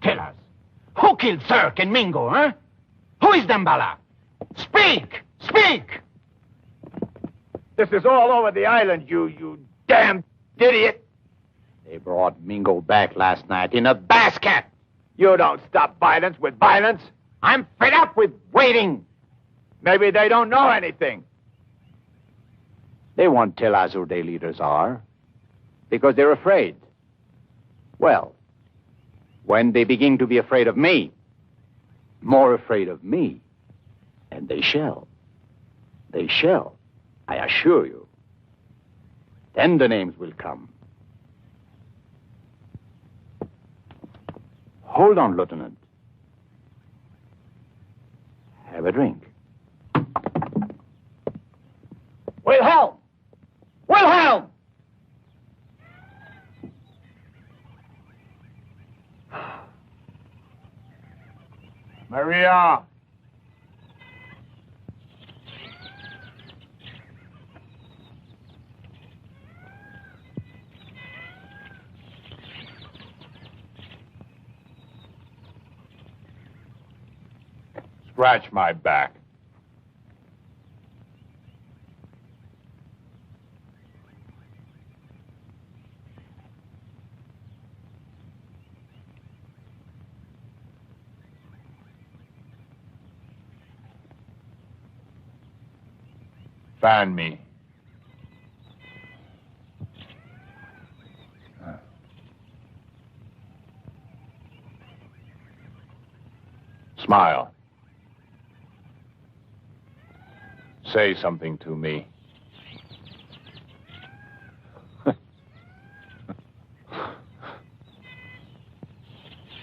Tell us, who killed Cirque and Mingo, huh? Who is Damballa? Speak! Speak! This is all over the island, you damn idiot. They brought Mingo back last night in a basket. You don't stop violence with violence. I'm fed up with waiting. Maybe they don't know anything. They won't tell us who their leaders are because they're afraid. Well, when they begin to be afraid of me, more afraid of me, and they shall, I assure you, then the names will come. Hold on, Lieutenant. Have a drink. Wilhelm! Wilhelm! Maria! Scratch my back. Fan me. Smile. Say something to me.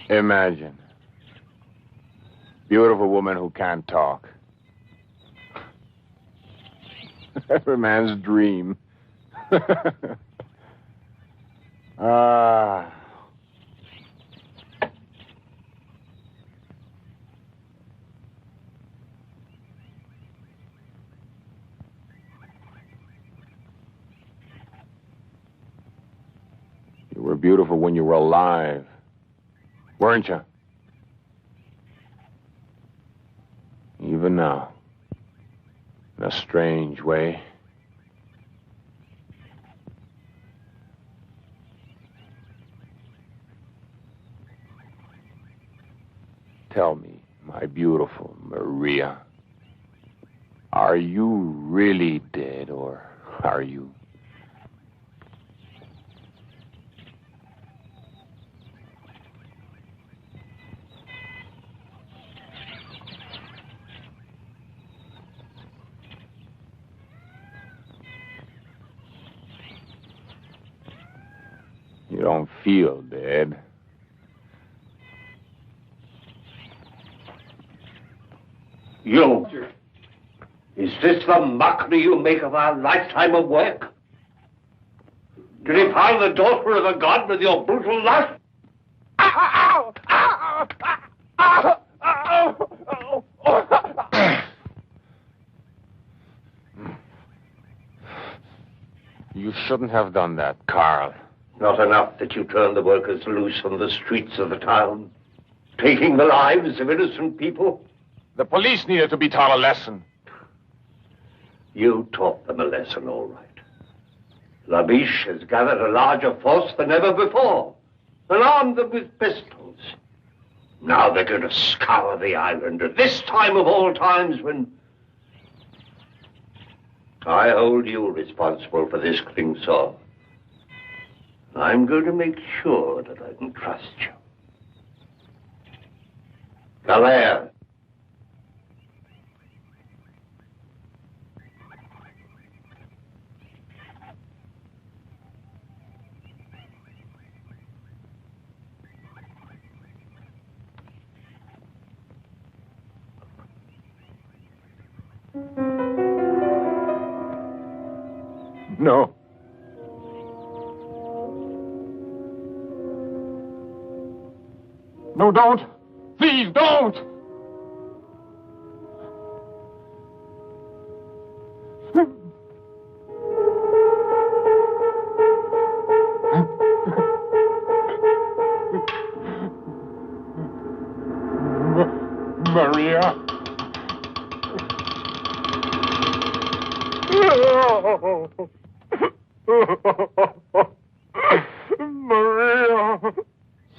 Imagine. Beautiful woman who can't talk. Every man's dream. Ah. You were beautiful when you were alive, weren't you? Even now, in a strange way. Tell me, my beautiful Maria, are you really dead, or are you? You don't feel dead. You. Is this the mockery you make of our lifetime of work? To defile the daughter of a god with your brutal lust? You shouldn't have done that, Carl. Not enough that you turned the workers loose on the streets of the town, taking the lives of innocent people? The police needed to be taught a lesson. You taught them a lesson, all right. Labiche has gathered a larger force than ever before and armed them with pistols. Now they're going to scour the island at this time of all times when I hold you responsible for this Klingsor. I'm going to make sure that I can trust you. Galère. No. No, don't. Please, don't. Maria. Maria.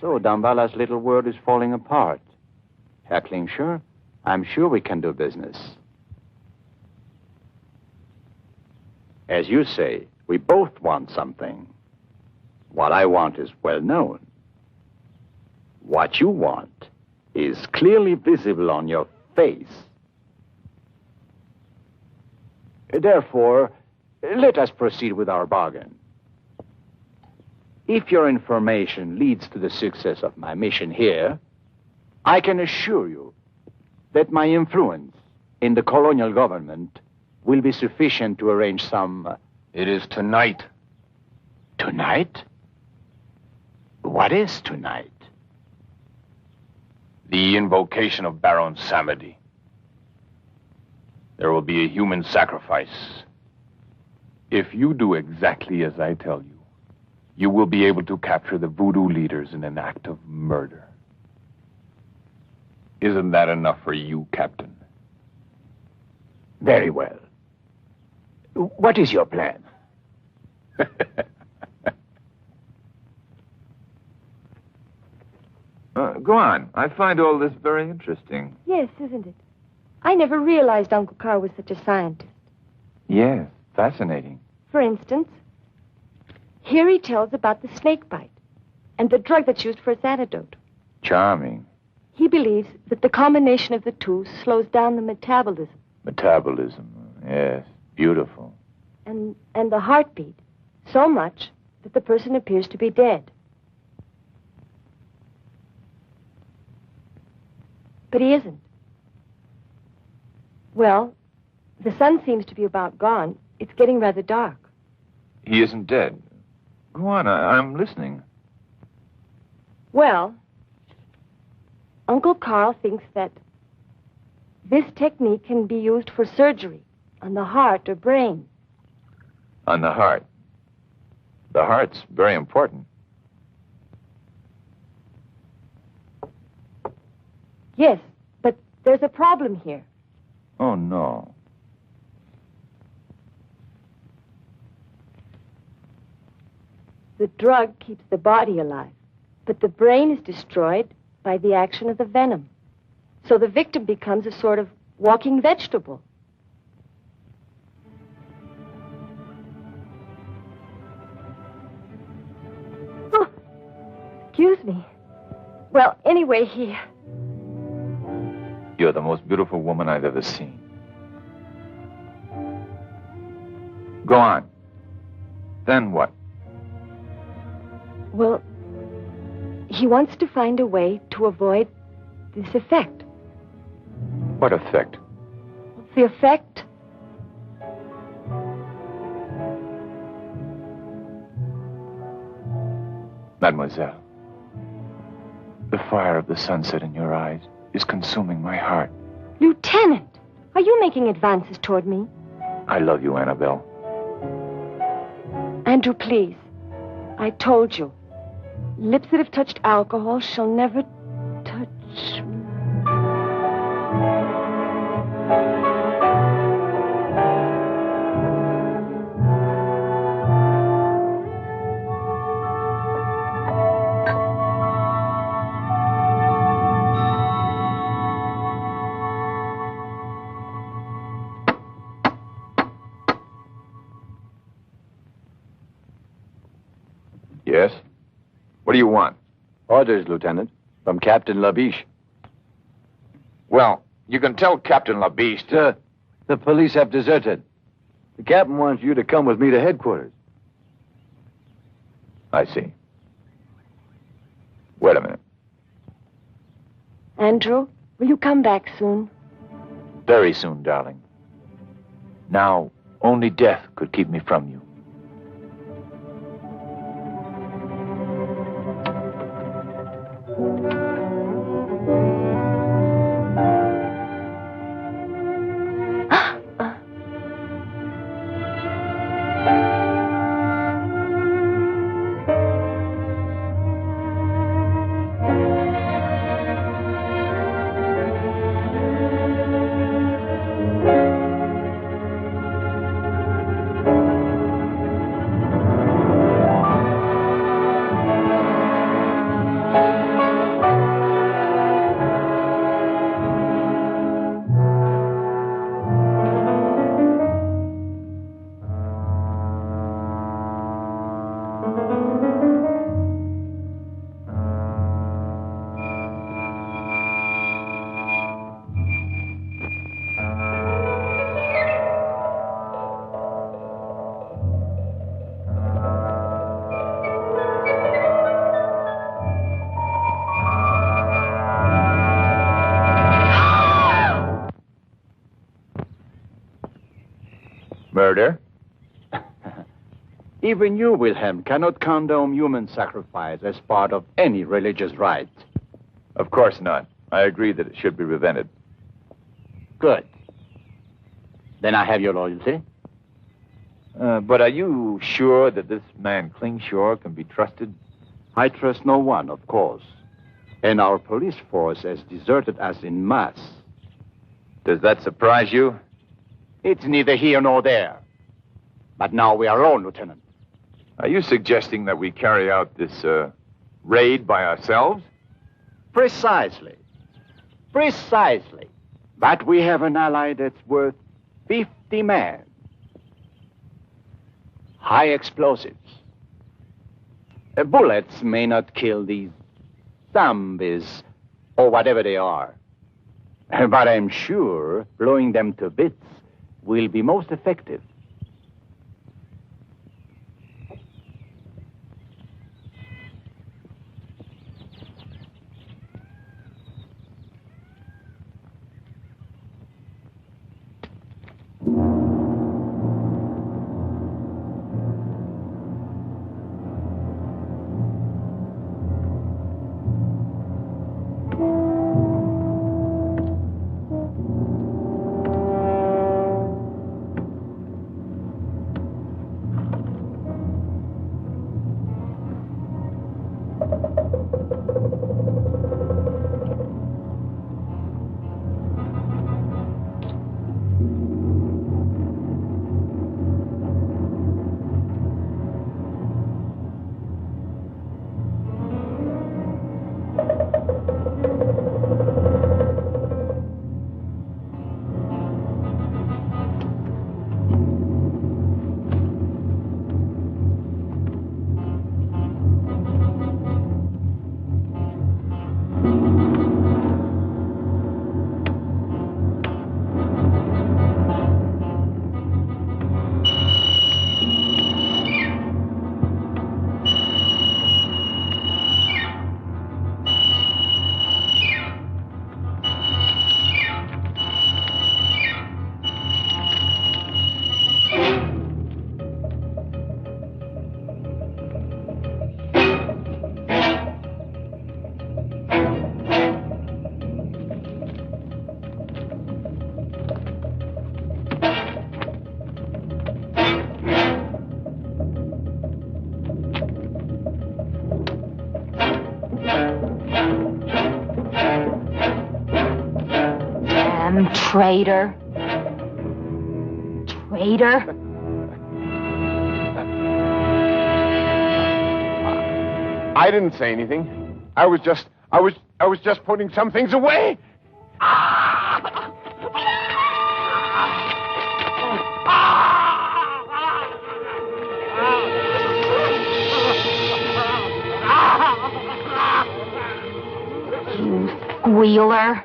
So Dambala's little world is falling apart. Herr Klingsor, I'm sure we can do business. As you say, we both want something. What I want is well known. What you want is clearly visible on your face. Therefore, let us proceed with our bargain. If your information leads to the success of my mission here, I can assure you that my influence in the colonial government will be sufficient to arrange some... It is tonight. Tonight? What is tonight? The invocation of Baron Samedi. There will be a human sacrifice. If you do exactly as I tell you, you will be able to capture the voodoo leaders in an act of murder. Isn't that enough for you, Captain? Very well. What is your plan? Go on. I find all this very interesting. Yes, isn't it? I never realized Uncle Carl was such a scientist. Yes, fascinating. For instance, here he tells about the snake bite and the drug that's used for its antidote. Charming. He believes that the combination of the two slows down the metabolism Metabolism. Yes, beautiful. and the heartbeat so much that the person appears to be dead. But he isn't. Well, the sun seems to be about gone. It's getting rather dark. He isn't dead. Go on, I'm listening. Well, Uncle Carl thinks that this technique can be used for surgery on the heart or brain. On the heart. The heart's very important. Yes, but there's a problem here. Oh, no. The drug keeps the body alive, but the brain is destroyed by the action of the venom. So the victim becomes a sort of walking vegetable. Oh, excuse me. Well, anyway, You're the most beautiful woman I've ever seen. Go on. Then what? Well, he wants to find a way to avoid this effect. What effect? The effect? Mademoiselle, the fire of the sunset in your eyes is consuming my heart. Lieutenant, are you making advances toward me? I love you, Annabelle. Andrew, please. I told you. Lips that have touched alcohol shall never touch me. Yes? What do you want? Orders, Lieutenant, from Captain Labiche. Well, you can tell Captain Labiche. Sir, the police have deserted. The captain wants you to come with me to headquarters. I see. Wait a minute. Andrew, will you come back soon? Very soon, darling. Now, only death could keep me from you. Murder? Even you, Wilhelm, cannot condone human sacrifice as part of any religious rite. Of course not. I agree that it should be prevented. Good. Then I have your loyalty. But are you sure that this man Klingshore can be trusted? I trust no one, of course. And our police force has deserted us en masse. Does that surprise you? It's neither here nor there. But now we are alone, Lieutenant. Are you suggesting that we carry out this raid by ourselves? Precisely. Precisely. But we have an ally that's worth 50 men. high explosives. Bullets may not kill these zombies, or whatever they are. But I'm sure blowing them to bits will be most effective. Traitor. Traitor. I didn't say anything. I was just putting some things away. You squealer.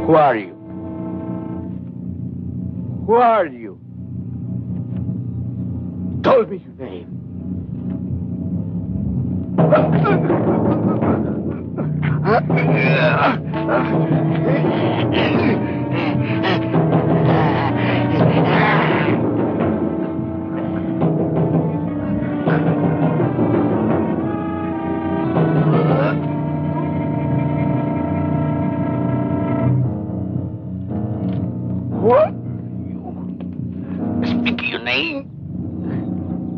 Who are you? Who are you? Tell me your name. What? Speak your name.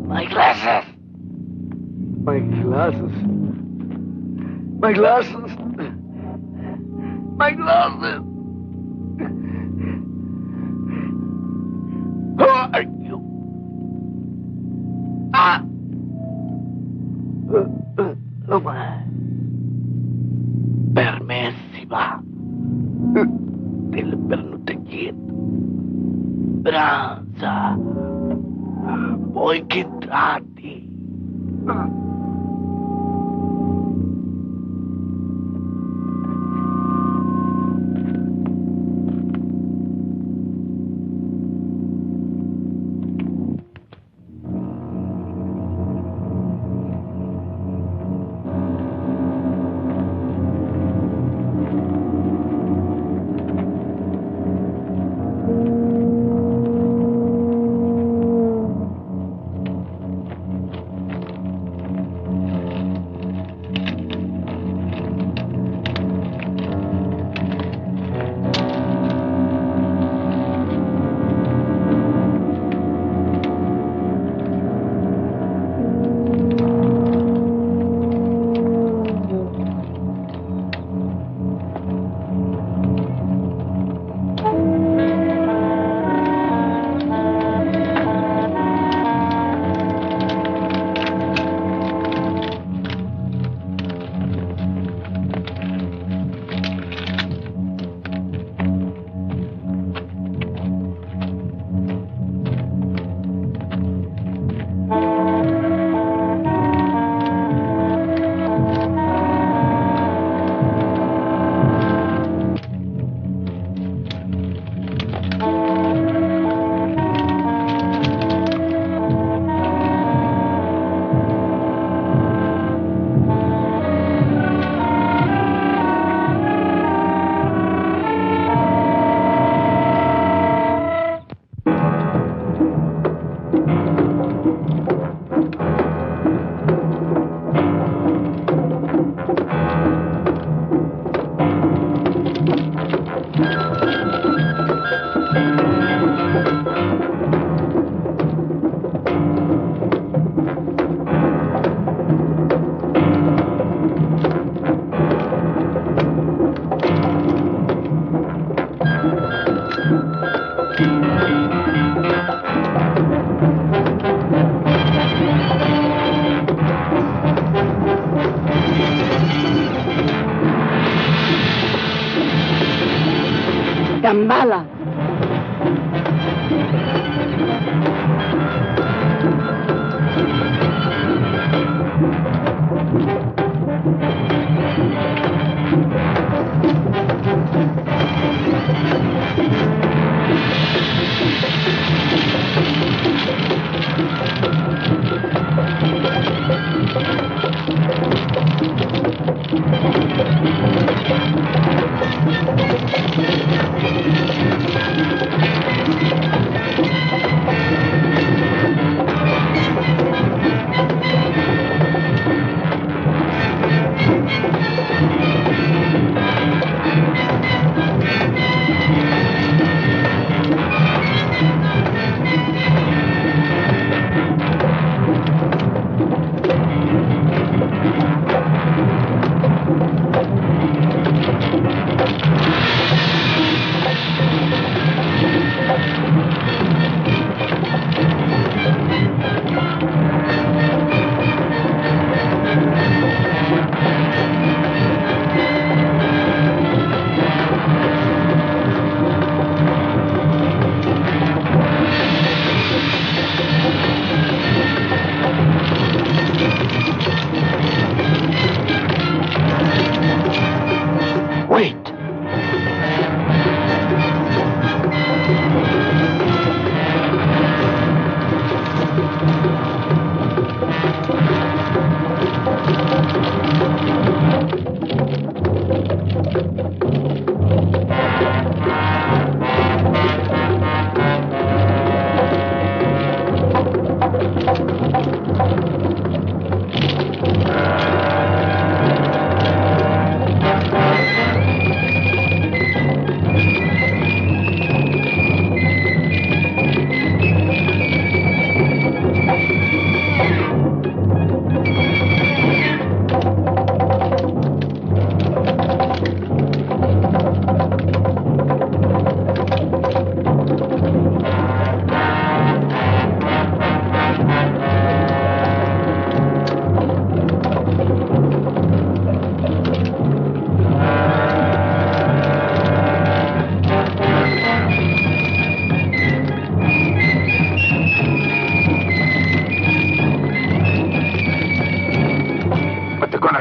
My glasses. My glasses. My glasses. My glasses. Who are you? Ah! Permessiva del pernutegit. Branza. Voi che tratti. Damballa.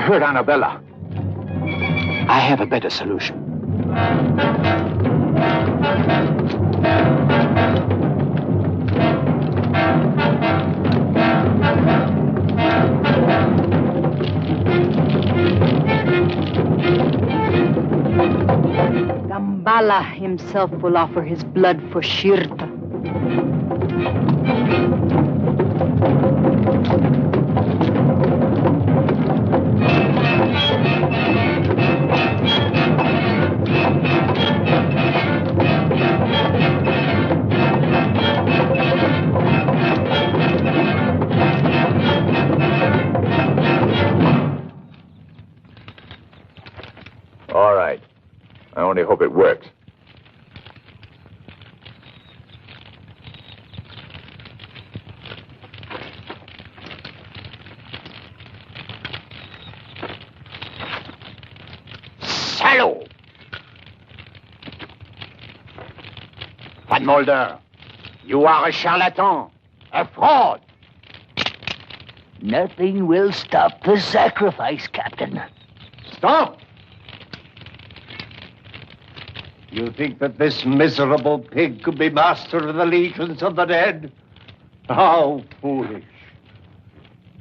Hurt Annabella. I have a better solution. Damballa himself will offer his blood for Shirta. All right. I only hope it works. Hello! Van Mulder, you are a charlatan, a fraud. Nothing will stop the sacrifice, Captain. Stop! You think that this miserable pig could be master of the legions of the dead? How foolish.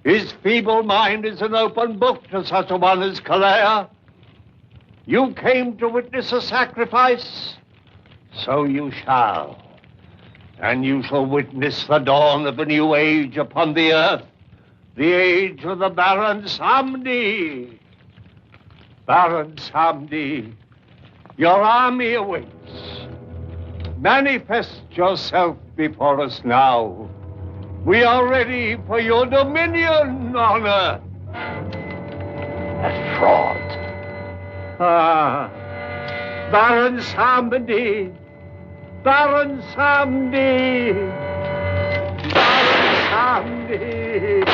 His feeble mind is an open book to such a one as Kalea. You came to witness a sacrifice, so you shall. And you shall witness the dawn of a new age upon the earth, the age of the Baron Samedi. Baron Samedi, your army awaits. Manifest yourself before us now. We are ready for your dominion on earth. That fraud. Ah, Baron Samedi. Baron Samedi. Baron Samedi.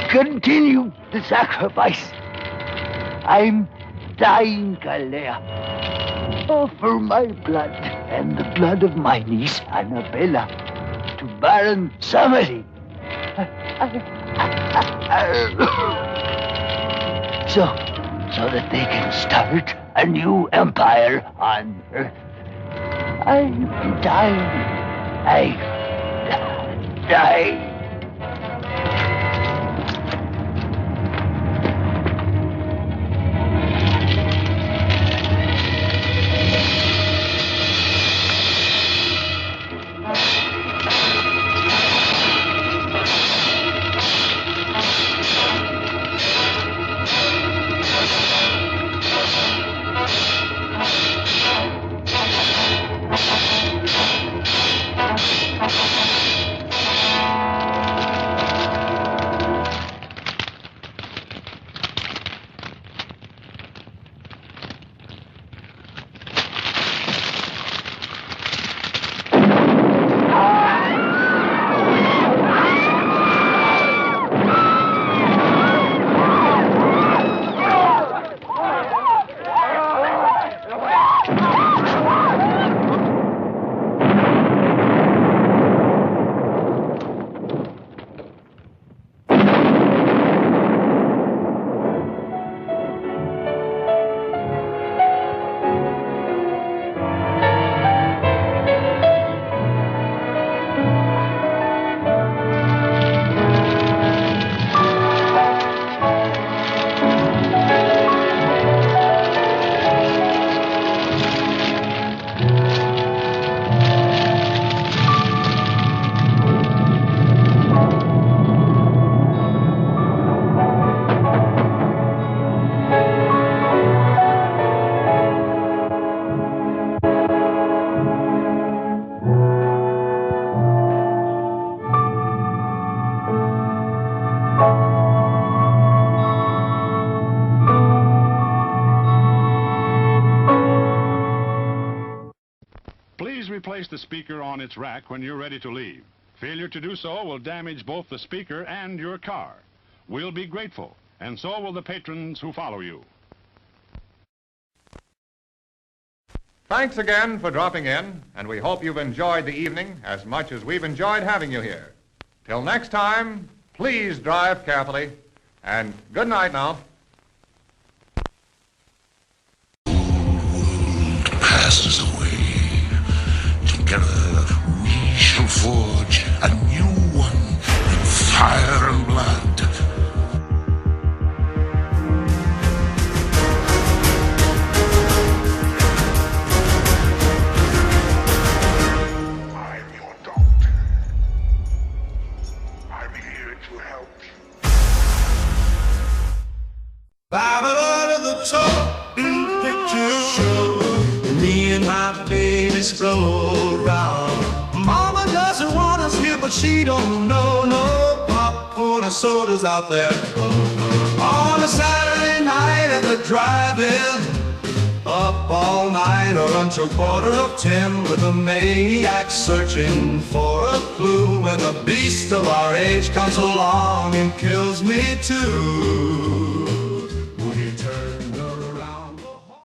Continue the sacrifice. I'm dying, Kalea. offer my blood and the blood of my niece Annabella to Baron Samedi. So that they can start a new empire on Earth. I'm dying. I die. Replace the speaker on its rack when you're ready to leave. Failure to do so will damage both the speaker and your car. We'll be grateful, and so will the patrons who follow you. Thanks again for dropping in, and we hope you've enjoyed the evening as much as we've enjoyed having you here. Till next time, please drive carefully, and good night now. Passes away. Together we shall forge a new one in fire and blood. I'm your doctor. I'm here to help you. Babylon of the talking picture show. Me and my baby stroll around. Mama doesn't want us here, but she don't know. No popcorn or sodas out there. On a Saturday night at the drive-in, up all night or until 9:45 with a maniac searching for a clue. When the beast of our age comes along and kills me too.